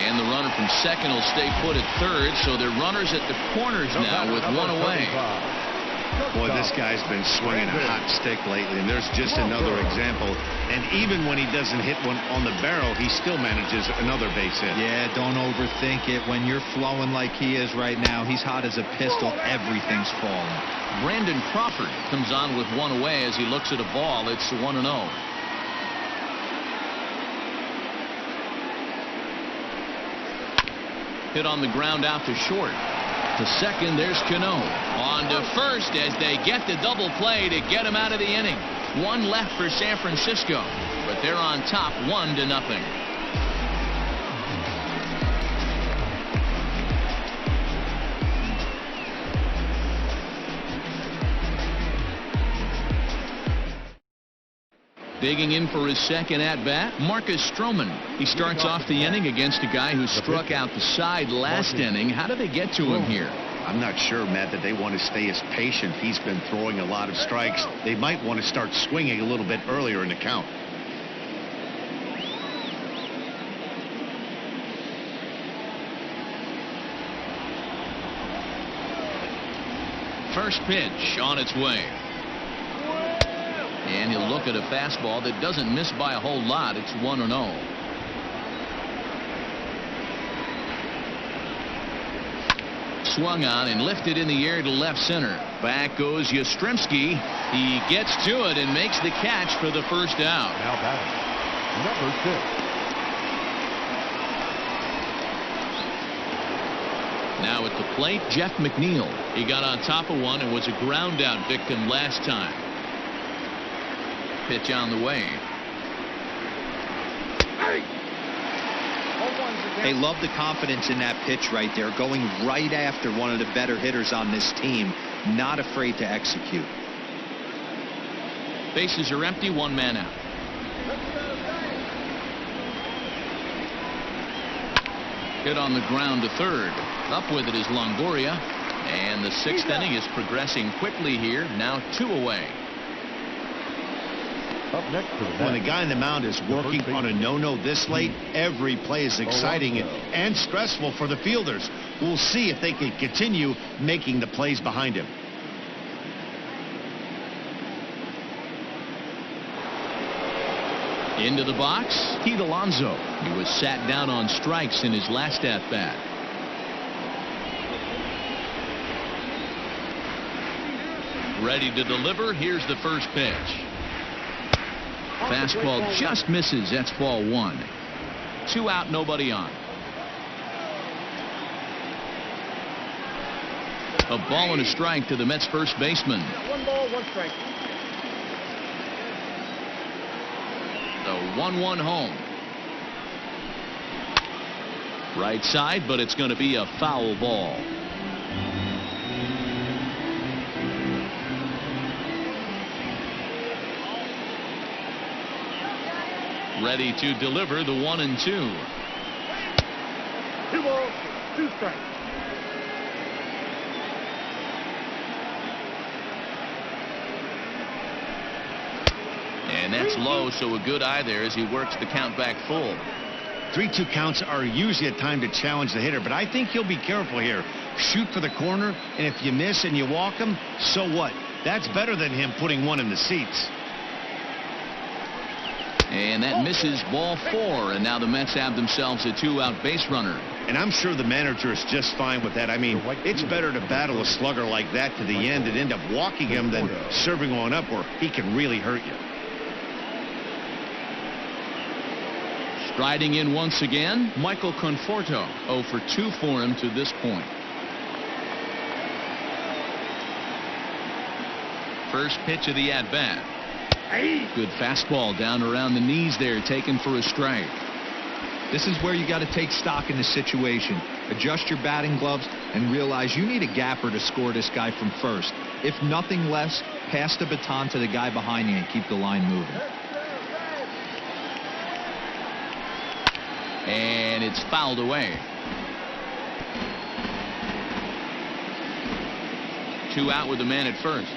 And the runner from second will stay put at third, so they're runners at the corners now with one away. Boy, this guy's been swinging a hot stick lately, and there's just another example. And even when he doesn't hit one on the barrel, he still manages another base hit. Yeah, don't overthink it. When you're flowing like he is right now, he's hot as a pistol. Everything's falling. Brandon Crawford comes on with one away as he looks at a ball. It's 1-0. Hit on the ground out to short. To second, there's Cano. On to first as they get the double play to get him out of the inning. One left for San Francisco, but they're on top 1-0. Digging in for his second at-bat, Marcus Stroman. He starts off the inning against a guy who struck out the side last inning. How do they get to him here? I'm not sure, Matt, that they want to stay as patient. He's been throwing a lot of strikes. They might want to start swinging a little bit earlier in the count. First pitch on its way. And he'll look at a fastball that doesn't miss by a whole lot. It's 1-0. Swung on and lifted in the air to left center. Back goes Yastrzemski. He gets to it and makes the catch for the first out. Now batting, number 6. Now at the plate, Jeff McNeil. He got on top of one and was a ground out victim last time. Pitch on the way. They love the confidence in that pitch right there, going right after one of the better hitters on this team, not afraid to execute. Bases are empty, one man out. Hit on the ground to third. Up with it is Longoria. And the sixth inning is progressing quickly here. Now 2 away. Up next to the When the guy in the mound is working on a no-no this late, every play is exciting and stressful for the fielders. We'll see if they can continue making the plays behind him. Into the box, Pete Alonso. He was sat down on strikes in his last at-bat. Ready to deliver. Here's the first pitch. Fastball just misses. That's ball 1. 2 out, nobody on. A ball and a strike to the Mets first baseman. 1 ball, 1 strike. The 1-1 home. Right side, but it's going to be a foul ball. Ready to deliver the 1-2. 2 balls, 2 strikes. And that's low, so a good eye there as he works the count back full. 3-2 counts are usually a time to challenge the hitter, but I think he'll be careful here. Shoot for the corner, and if you miss and you walk him, so what? That's better than him putting one in the seats. And that misses ball 4. And now the Mets have themselves a 2-out base runner. And I'm sure the manager is just fine with that. I mean, it's better to battle a slugger like that to the end and end up walking him than serving on up where he can really hurt you. Striding in once again, Michael Conforto. 0 for 2 for him to this point. First pitch of the at-bat. Good fastball down around the knees there, taken for a strike. This is where you got to take stock in the situation. Adjust your batting gloves and realize you need a gapper to score this guy from first. If nothing less, pass the baton to the guy behind you and keep the line moving. And it's fouled away. 2 out with the man at first.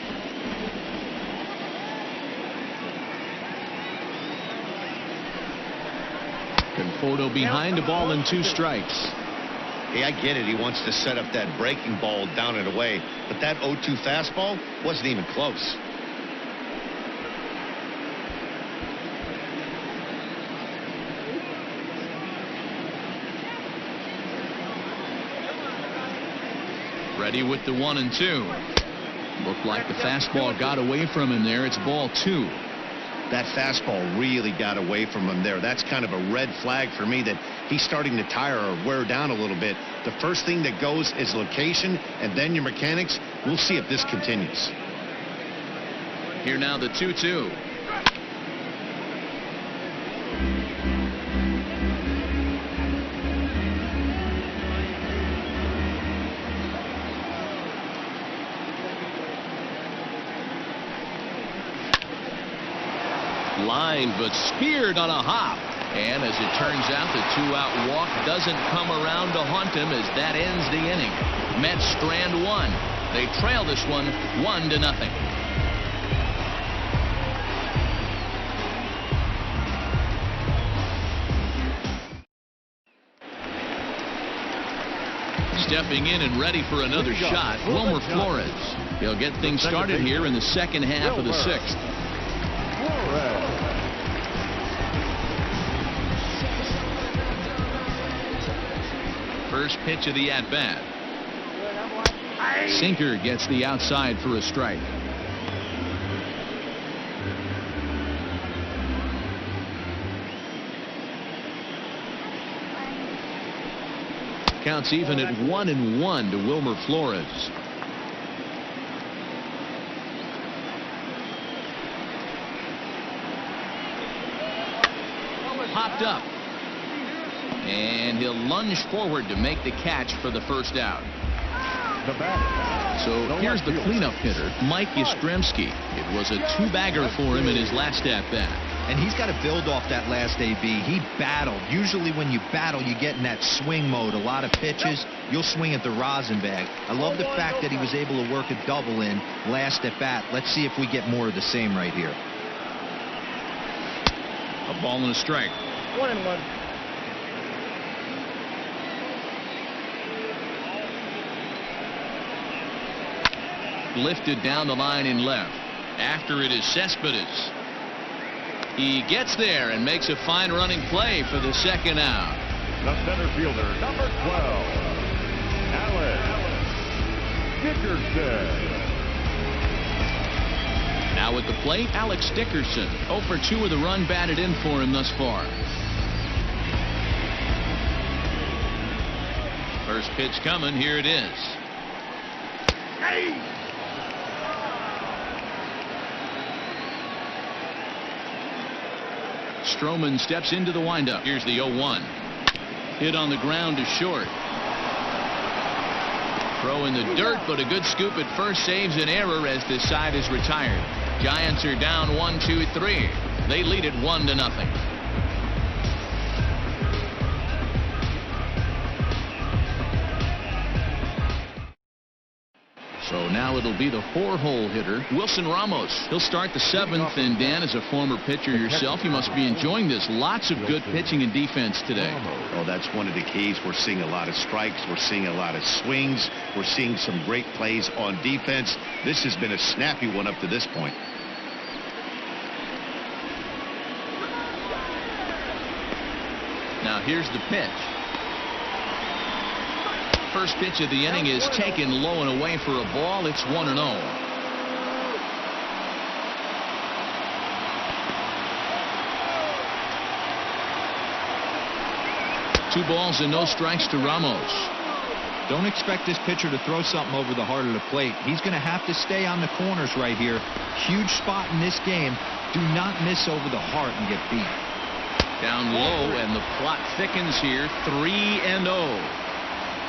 Conforto behind, a ball and 2 strikes. Hey, I get it. He wants to set up that breaking ball down and away, but that 0-2 fastball wasn't even close. Ready with the 1 and 2. Looked like the fastball got away from him there. It's ball 2. That fastball really got away from him there. That's kind of a red flag for me that he's starting to tire or wear down a little bit. The first thing that goes is location and then your mechanics. We'll see if this continues. Here now the 2-2. Line, but speared on a hop. And as it turns out, the 2-out walk doesn't come around to haunt him as that ends the inning. Mets strand 1. They trail this one 1-0. Stepping in and ready for another shot, Wilmer Flores. He'll get things started here in the second half of the 6th. First pitch of the at-bat. Sinker gets the outside for a strike. Counts even at 1-1 to Wilmer Flores. Popped up. And he'll lunge forward to make the catch for the first out. So here's the cleanup hitter, Mike Yastrzemski. It was a 2-bagger for him in his last at-bat. And he's got to build off that last AB. He battled. Usually when you battle, you get in that swing mode. A lot of pitches, you'll swing at the rosin bag. I love the fact that he was able to work a double in last at-bat. Let's see if we get more of the same right here. A ball and a strike. 1-1. Lifted down the line in left. After it is Cespedes. He gets there and makes a fine running play for the second out. The center fielder, number 12, Alex Dickerson. Now at the plate, Alex Dickerson. 0 for 2 with a run batted in for him thus far. First pitch coming. Here it is. Stroman steps into the windup. Here's the 0-1. Hit on the ground to short. Throw in the dirt, but a good scoop at first saves an error as this side is retired. Giants are down 1-2-3. They lead it 1-0. So now it'll be the 4-hole hitter, Wilson Ramos. He'll start the 7th, and Dan, as a former pitcher yourself, you must be enjoying this. Lots of good pitching and defense today. Oh, that's one of the keys. We're seeing a lot of strikes. We're seeing a lot of swings. We're seeing some great plays on defense. This has been a snappy one up to this point. Here's the pitch. First pitch of the inning is taken low and away for a ball. It's 1-0. Two balls and no strikes to Ramos. Don't expect this pitcher to throw something over the heart of the plate. He's going to have to stay on the corners right here. Huge spot in this game. Do not miss over the heart and get beat. Down low, and the plot thickens here. 3-0.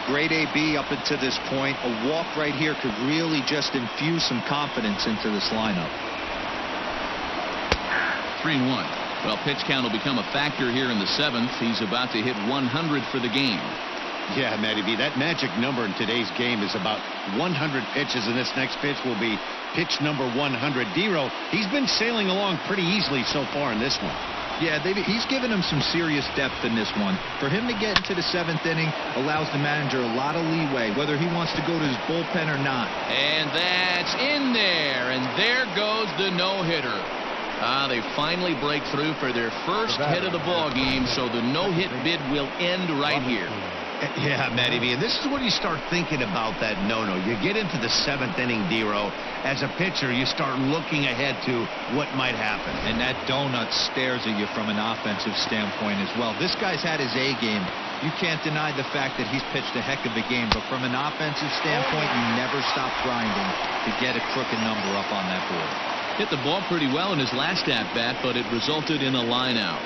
Great AB up until this point. A walk right here could really just infuse some confidence into this lineup. 3-1. Well, pitch count will become a factor here in the 7th. He's about to hit 100 for the game. Yeah, Matty B, that magic number in today's game is about 100 pitches, and this next pitch will be pitch number 100. Dero, he's been sailing along pretty easily so far in this one. Yeah, he's given him some serious depth in this one. For him to get into the 7th inning allows the manager a lot of leeway, whether he wants to go to his bullpen or not. And that's in there, and there goes the no-hitter. They finally break through for their first hit of the ball game, so the no-hit bid will end right here. Yeah, Matty B, and this is when you start thinking about that no-no. You get into the 7th inning, Dero. As a pitcher, you start looking ahead to what might happen. And that donut stares at you from an offensive standpoint as well. This guy's had his A game. You can't deny the fact that he's pitched a heck of a game, but from an offensive standpoint, you never stop grinding to get a crooked number up on that board. Hit the ball pretty well in his last at-bat, but it resulted in a line out.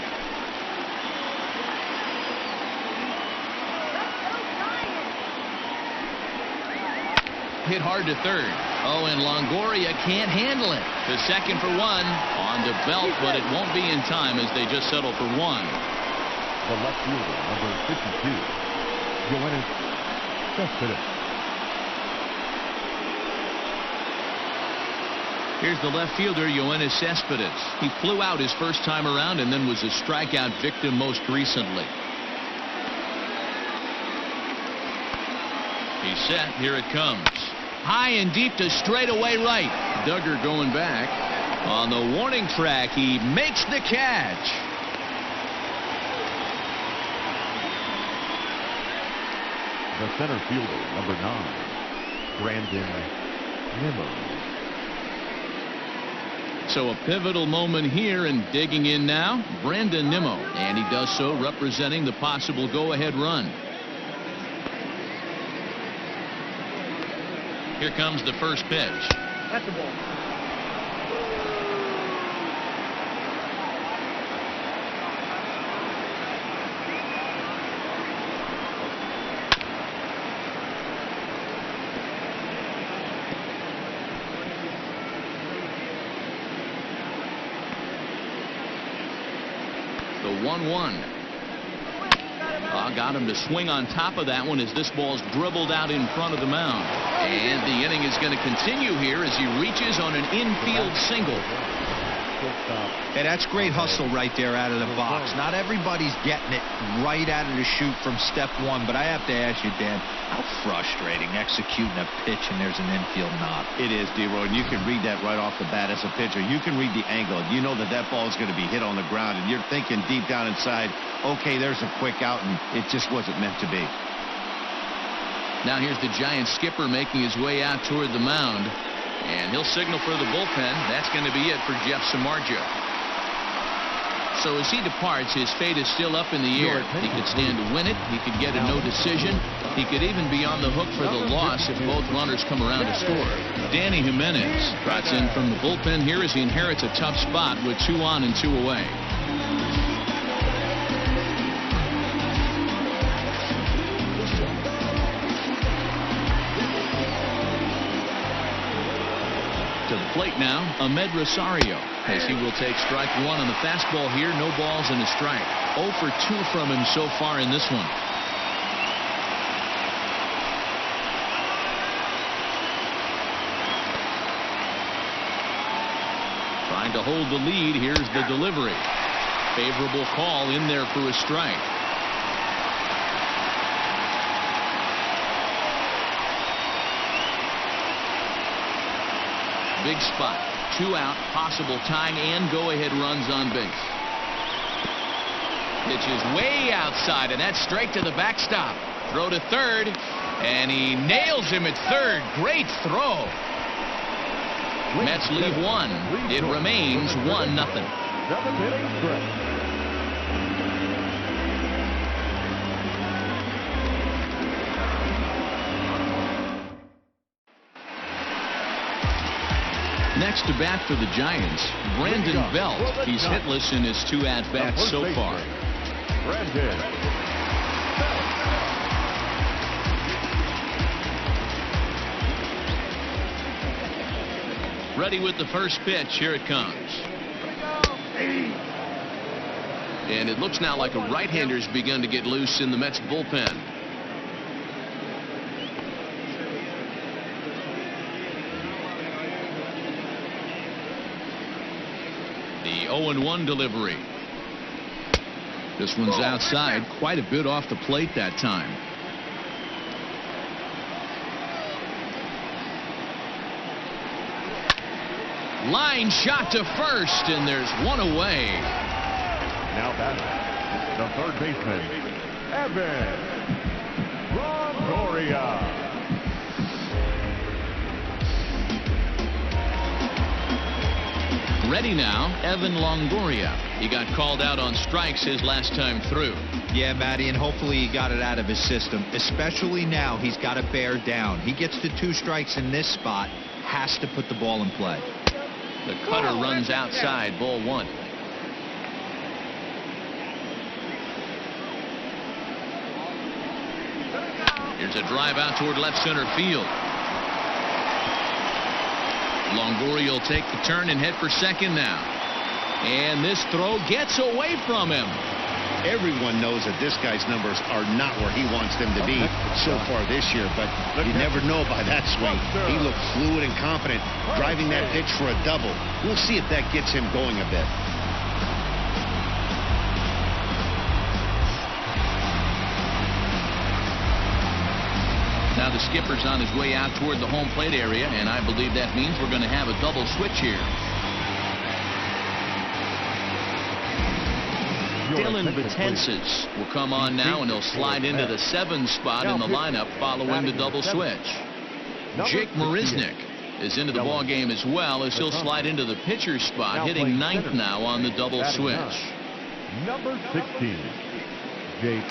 Hit hard to third. Oh, and Longoria can't handle it. To second for one. On the belt, but it won't be in time as they just settle for one. The left fielder, number 52, Yoenis Cespedes. Here's the left fielder, Yoenis Cespedes. He flew out his first time around and then was a strikeout victim most recently. He's set. Here it comes. High and deep to straightaway right. Duggar going back. On the warning track, he makes the catch. The center fielder, number 9, Brandon Nimmo. So a pivotal moment here, and digging in now, Brandon Nimmo. And he does so representing the possible go-ahead run. Here comes the first pitch. That's the ball. The 1-1. Got him to swing on top of that one as this ball's dribbled out in front of the mound. And the inning is going to continue here as he reaches on an infield single. Hey, that's great hustle right there out of the box. Not everybody's getting it right out of the chute from step one, but I have to ask you, Dan, how frustrating executing a pitch and there's an infield knock. It is, D-Roy, and you can read that right off the bat as a pitcher. You can read the angle. You know that that ball is going to be hit on the ground, and you're thinking deep down inside, okay, there's a quick out, and it just wasn't meant to be. Now here's the Giants skipper making his way out toward the mound. And he'll signal for the bullpen. That's going to be it for Jeff Samardzija. So as he departs, his fate is still up in the air. He could stand to win it. He could get a no decision. He could even be on the hook for the loss if both runners come around to score. Danny Jimenez trots in from the bullpen here as he inherits a tough spot with 2 on and 2 away. To the plate now, Ahmed Rosario, as he will take strike 1 on the fastball here. No balls and a strike. 0 for 2 from him so far in this one. Trying to hold the lead. Here's the delivery. Favorable call in there for a strike. Big spot. 2 out, possible tying and go-ahead runs on base. Pitch is way outside, and that's straight to the backstop. Throw to third, and he nails him at third. Great throw. Mets lead one. It remains 1-0. 7th inning stretch. Next to bat for the Giants, Brandon Belt. He's hitless in his 2 at-bats so far. Brandon. Ready with the first pitch. Here it comes. And it looks now like a right-hander's begun to get loose in the Mets bullpen. The 0-1 delivery. This one's outside, quite a bit off the plate that time. Line shot to first, and there's one away. Now batting, the third baseman, Evan Longoria. Ready now, Evan Longoria. He got called out on strikes his last time through. Yeah, Matty, and hopefully he got it out of his system. Especially now, he's got to bear down. He gets to 2 strikes in this spot, has to put the ball in play. The cutter runs outside, ball 1. Here's a drive out toward left center field. Longoria will take the turn and head for second now. And this throw gets away from him. Everyone knows that this guy's numbers are not where he wants them to be so far this year, but you never know by that swing. He looked fluid and confident, driving that pitch for a double. We'll see if that gets him going a bit. Now the skipper's on his way out toward the home plate area, and I believe that means we're going to have a double switch here. Dylan Betances will come on now, and he'll slide into the 7 spot in the lineup following the double switch. Jake Marisnick is into the ball game as well, as he'll slide into the pitcher spot, hitting 9th now on the double switch. Number 16, Jake.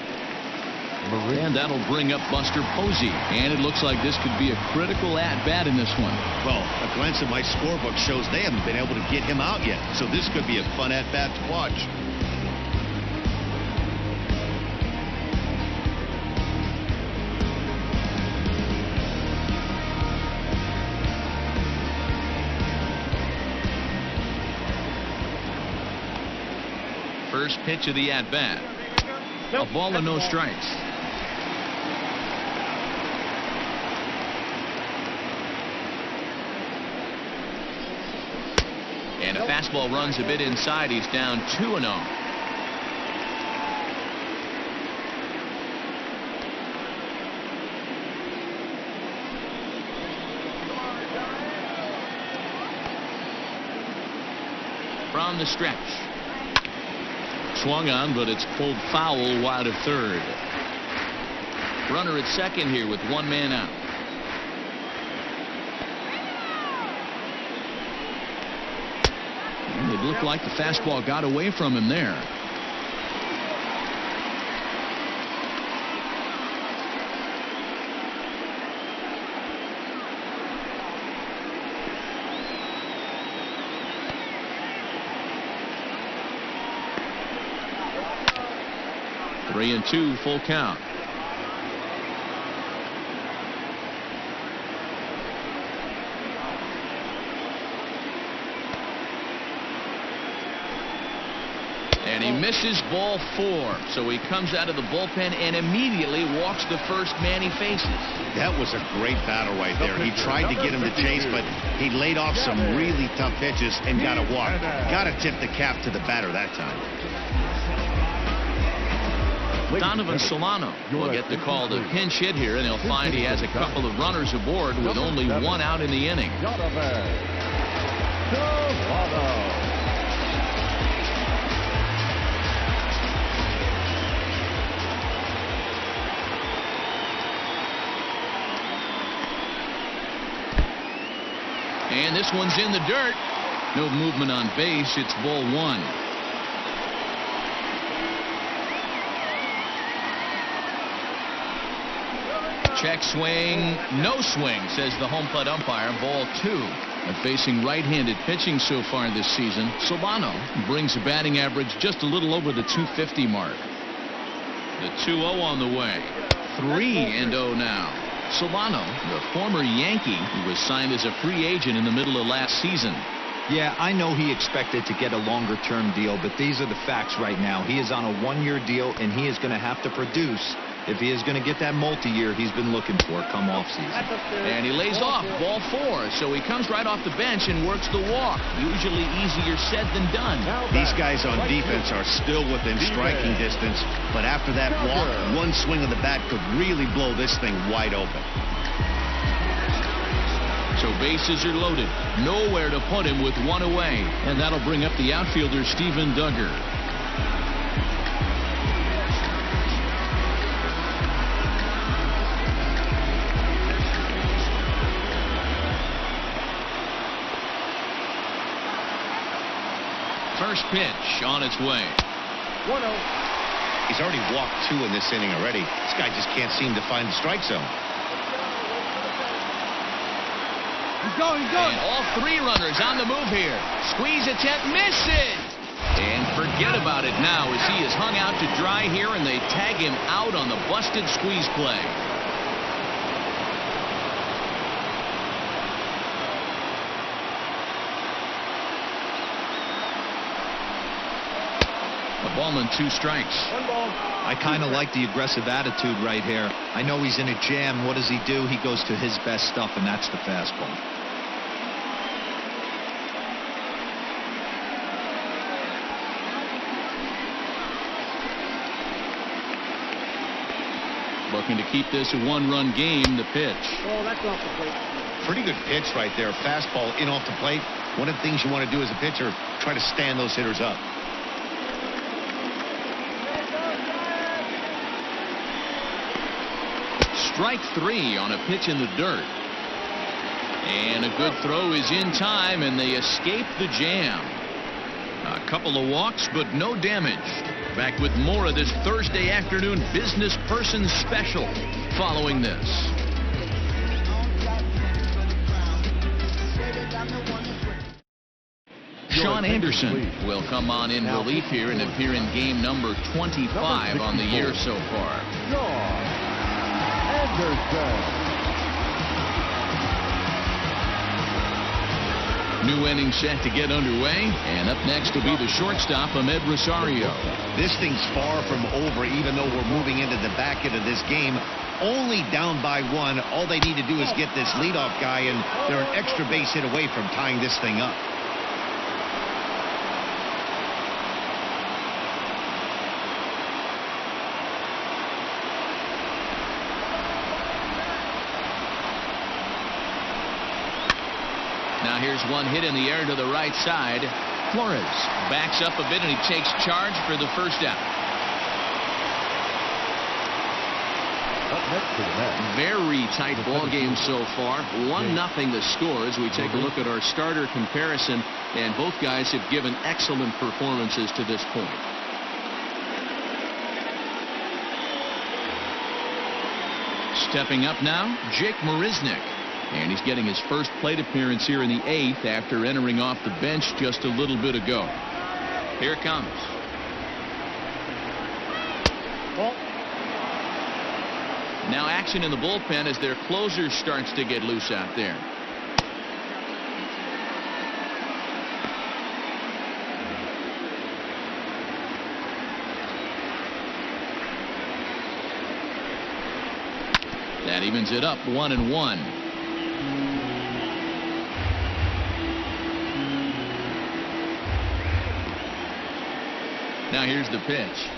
And that'll bring up Buster Posey. And it looks like this could be a critical at-bat in this one. Well, a glance at my scorebook shows they haven't been able to get him out yet. So this could be a fun at-bat to watch. First pitch of the at-bat. A ball and no strikes. And a fastball runs a bit inside. He's down 2-0. From the stretch. Swung on, but it's pulled foul wide of third. Runner at second here with 1 man out. And it looked like the fastball got away from him there. Three and 2, full count. And he misses ball 4. So he comes out of the bullpen and immediately walks the first man he faces. That was a great battle right there. He tried to get him to chase, but he laid off some really tough pitches and got a walk. Got to tip the cap to the batter that time. Donovan Solano will get the call to pinch hit here, and he'll find he has a couple of runners aboard with only 1 out in the inning. And this one's in the dirt. No movement on base. It's ball one. Check swing. No swing, says the home plate umpire. Ball two. Facing right-handed pitching so far this season, Solano brings a batting average just a little over the 250 mark. The 2-0 on the way. 3-0 now. Solano, the former Yankee, who was signed as a free agent in the middle of last season. Yeah, I know he expected to get a longer-term deal, but these are the facts right now. He is on a one-year deal, and he is going to have to produce if he is going to get that multi-year he's been looking for come off-season. And he lays off ball four, so he comes right off the bench and works the walk. Usually easier said than done. These guys on defense are still within striking distance, but after that walk, one swing of the bat could really blow this thing wide open. So bases are loaded. Nowhere to put him with one away. And that'll bring up the outfielder, Steven Duggar. First pitch on its way. 1-0. He's already walked two in this inning already. This guy just can't seem to find the strike zone. He's going. And all three runners on the move here. Squeeze attempt, misses. And forget about it now as he is hung out to dry here and they tag him out on the busted squeeze play. A ball and two strikes. 1 ball. I kind of like the aggressive attitude right here. I know he's in a jam. What does he do? He goes to his best stuff, and that's the fastball. Looking to keep this a one-run game. The pitch. Oh, that's off the plate. Pretty good pitch right there. Fastball in off the plate. One of the things you want to do as a pitcher, try to stand those hitters up. Strike three on a pitch in the dirt. And a good throw is in time, and they escape the jam. A couple of walks, but no damage. Back with more of this Thursday afternoon business person special following this. Sean Anderson will come on in relief here and appear in game number 25 on the year so far. New inning set to get underway, and up next will be the shortstop, Ahmed Rosario. This thing's far from over, even though we're moving into the back end of this game. Only down by one. All they need to do is get this leadoff guy, and they're an extra base hit away from tying this thing up. Now here's one hit in the air to the right side. Flores backs up a bit and he takes charge for the first out. Up next to the bat. Very tight ball game so far. 1-0 the score as we take a look at our starter comparison, and both guys have given excellent performances to this point. Stepping up now, Jake Marisnick. And he's getting his first plate appearance here in the 8th after entering off the bench just a little bit ago. Here it comes. Ball. Now action in the bullpen as their closer starts to get loose out there. That evens it up 1-1. Now here's the pitch.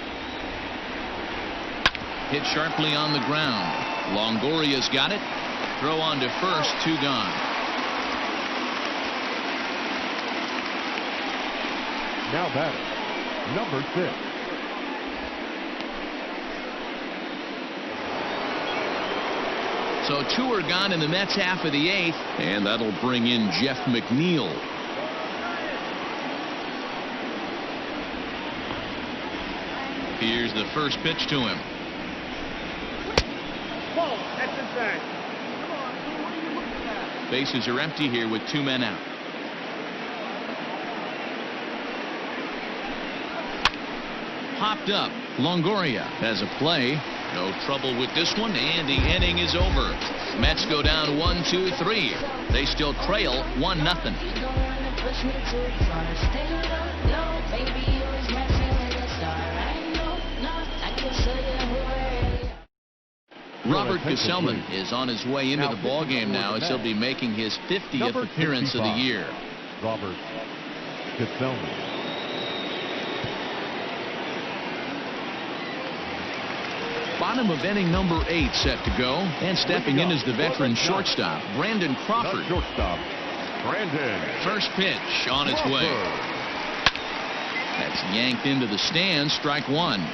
Hit sharply on the ground. Longoria's got it. Throw on to first, 2 gone. Now batting, number 6. So 2 are gone in the Mets half of the 8th, and that'll bring in Jeff McNeil. Here's the first pitch to him. Whoa, that's inside. Bases are empty here with 2 men out. Popped up. Longoria has a play. No trouble with this one, and the inning is over. Mets go down 1-2-3. They still trail 1-0. Robert Gesellman is on his way into the ballgame now, as he'll be making his 50th appearance of the year. Robert Gesellman. Bottom of inning number 8 set to go, and stepping in is the veteran shortstop, Brandon Crawford. Shortstop, Brandon. First pitch on its way. That's yanked into the stands, strike 1.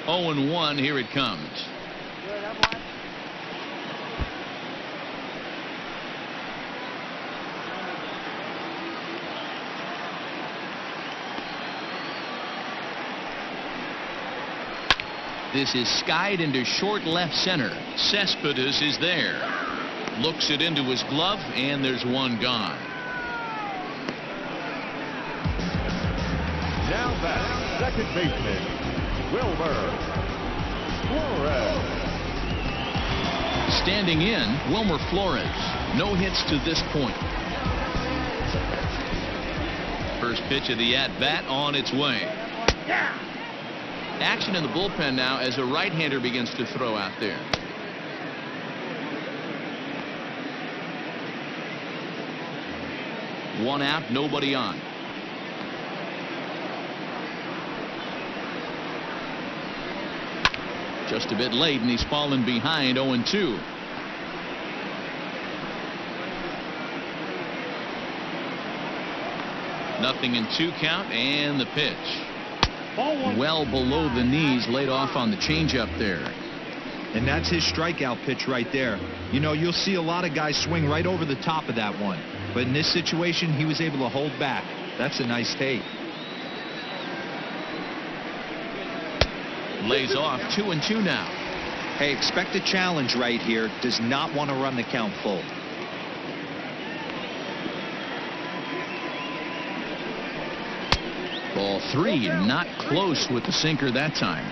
Oh and 1, here it comes. This is skied into short left center. Cespedes is there. Looks it into his glove, and there's one gone. Now back, second baseman, Wilmer Flores. Standing in, Wilmer Flores. No hits to this point. First pitch of the at-bat on its way. Action in the bullpen now as a right-hander begins to throw out there. One out, nobody on. Just a bit late, and he's fallen behind 0-2. Nothing in 2 count, and the pitch. Well below the knees, laid off on the changeup there. And that's his strikeout pitch right there. You know, you'll see a lot of guys swing right over the top of that one. But in this situation, he was able to hold back. That's a nice take. Lays off 2-2 now. Hey, expect a challenge right here. Does not want to run the count full. Ball 3, not close with the sinker that time.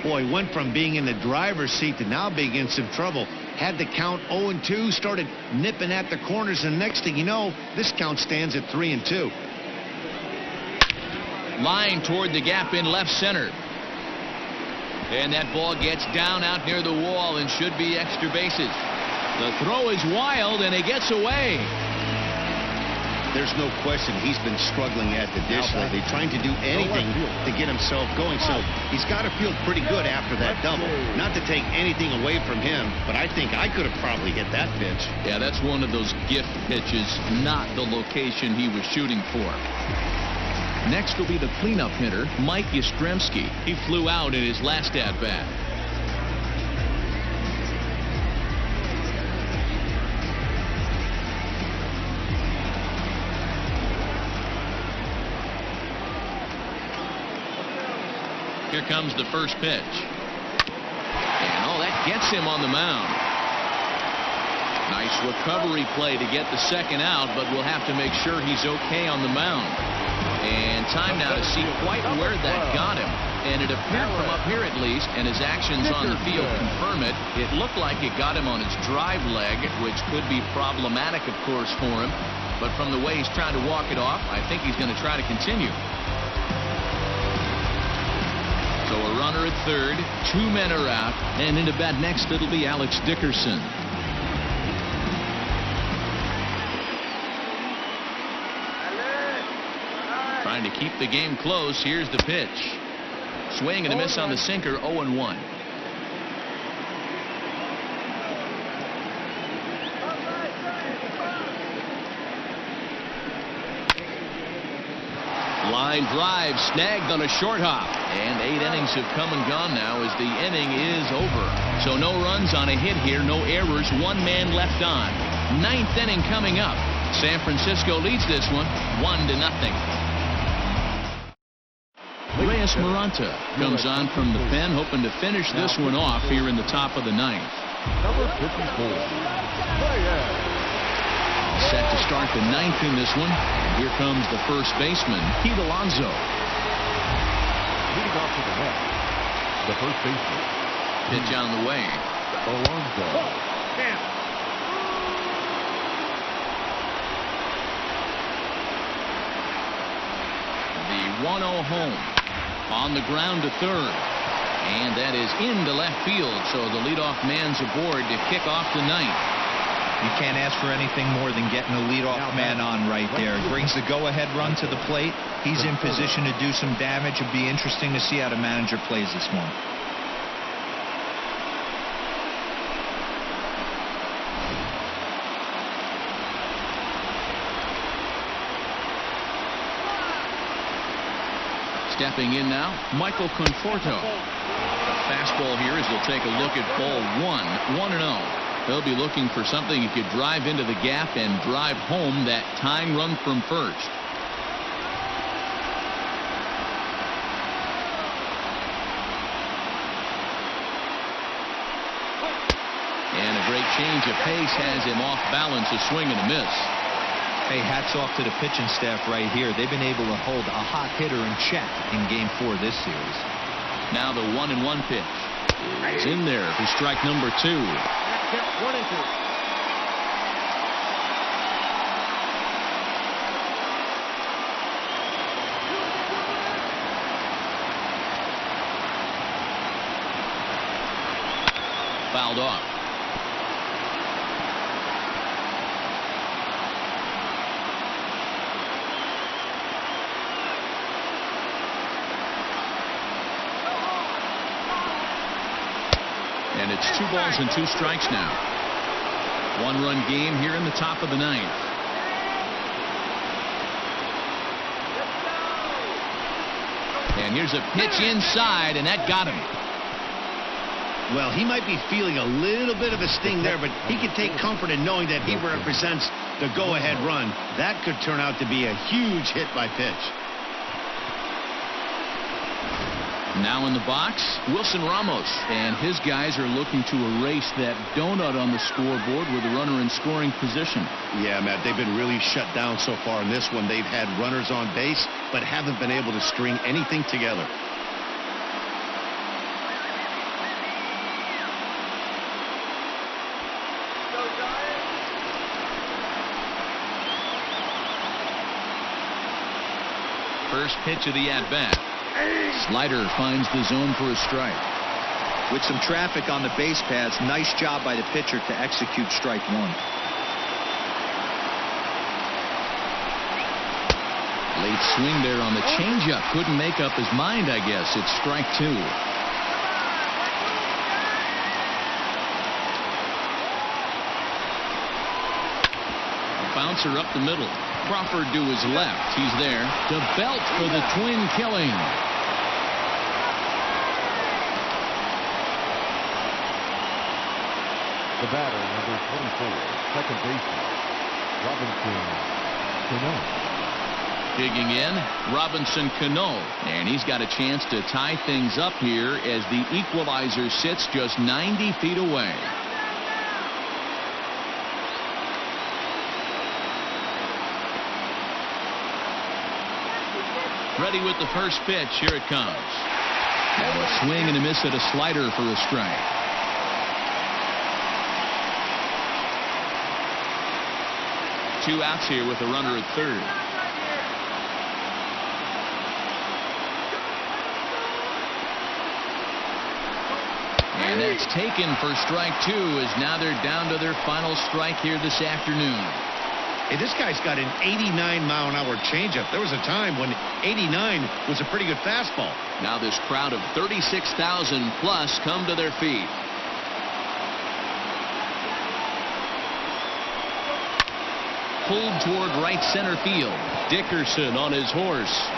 Boy, went from being in the driver's seat to now being in some trouble. Had the count 0-2, started nipping at the corners, and next thing you know, this count stands at 3-2. Line toward the gap in left center. And that ball gets down out near the wall and should be extra bases. The throw is wild, and it gets away. There's no question he's been struggling at the dish lately, trying to do anything to get himself going. So he's got to feel pretty good after that double. Not to take anything away from him, but I think I could have probably hit that pitch. Yeah, that's one of those gift pitches, not the location he was shooting for. Next will be the cleanup hitter, Mike Yastrzemski. He flew out in his last at-bat. Here comes the first pitch. And that gets him on the mound. Nice recovery play to get the second out, but we'll have to make sure he's okay on the mound. And time now to see quite where that got him. And it appeared from up here at least, and his actions on the field confirm it. It looked like it got him on his drive leg, which could be problematic, of course, for him. But from the way he's trying to walk it off, I think he's going to try to continue. So a runner at third, 2 men are out, and into bat next it'll be Alex Dickerson. Trying to keep the game close. Here's the pitch. Swing and a miss on the sinker, 0-1. Line drive snagged on a short hop. And 8 innings have come and gone now as the inning is over. So no runs on a hit here, no errors, 1 man left on. 9th inning coming up. San Francisco leads this one 1-0. Reyes Maranta comes on from the pen, hoping to finish this one off here in the top of the 9th. Number 54. Set to start the 9th in this one. Here comes the first baseman, Pete Alonso. Leading off to the net, the first baseman. Pitch on the way. Alonso. The 1-0 home. On the ground to third. And that is into left field. So the leadoff man's aboard to kick off the 9th. You can't ask for anything more than getting the leadoff man on right there. Brings the go-ahead run to the plate. He's in position to do some damage. It'd be interesting to see how the manager plays this one. Stepping in now, Michael Conforto. The fastball here as we'll take a look at ball 1-0. They'll be looking for something he could drive into the gap and drive home that tying run from first. And a great change of pace has him off balance, a swing and a miss. Hey, hats off to the pitching staff right here. They've been able to hold a hot hitter in check in Game 4 this series. Now the 1-1 pitch is in there for strike number 2. 1-2. Fouled off. And it's 2 balls and 2 strikes now. 1-run game here in the top of the 9th. And here's a pitch inside, and that got him. Well, he might be feeling a little bit of a sting there, but he can take comfort in knowing that he represents the go-ahead run. That could turn out to be a huge hit by pitch. Now in the box, Wilson Ramos, and his guys are looking to erase that donut on the scoreboard with a runner in scoring position. Yeah, Matt, they've been really shut down so far in this one. They've had runners on base, but haven't been able to string anything together. First pitch of the at-bat. Slider finds the zone for a strike. With some traffic on the base paths, nice job by the pitcher to execute strike 1. Late swing there on the changeup. Couldn't make up his mind, I guess. It's strike 2. Bouncer up the middle. Crawford to his left. He's there to belt for the twin killing. The batter, number 24, second baseman, Robinson Cano. Digging in, Robinson Cano. And he's got a chance to tie things up here as the equalizer sits just 90 feet away. Ready with the first pitch. Here it comes. And a swing and a miss at a slider for a strike. Two outs here with a runner at third. And that's taken for strike 2 as now they're down to their final strike here this afternoon. Hey, this guy's got an 89-mile-an-hour changeup. There was a time when 89 was a pretty good fastball. Now this crowd of 36,000 plus come to their feet. Pulled toward right center field. Dickerson on his horse.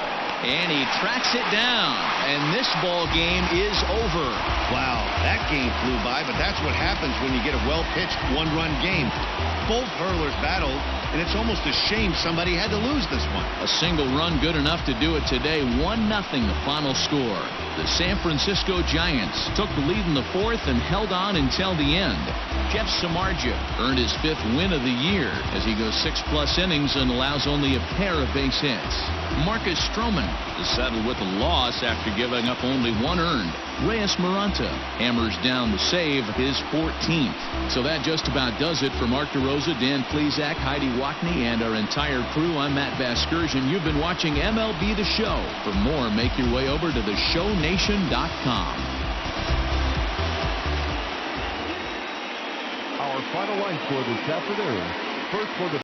And he tracks it down. And this ball game is over. Wow, that game flew by, but that's what happens when you get a well-pitched one-run game. Both hurlers battled, and it's almost a shame somebody had to lose this one. A single run good enough to do it today. 1-0 the final score. The San Francisco Giants took the lead in the fourth and held on until the end. Jeff Samardzija earned his 5th win of the year as he goes 6+ innings and allows only a pair of base hits. Marcus Stroman is settled with a loss after giving up only 1 earned. Reyes Maranta hammers down the save, his 14th. So that just about does it for Mark DeRosa, Dan Plesac, Heidi Watney, and our entire crew. I'm Matt Vasgersian. You've been watching MLB The Show. For more, make your way over to theshownation.com. Our final line score this afternoon. First for the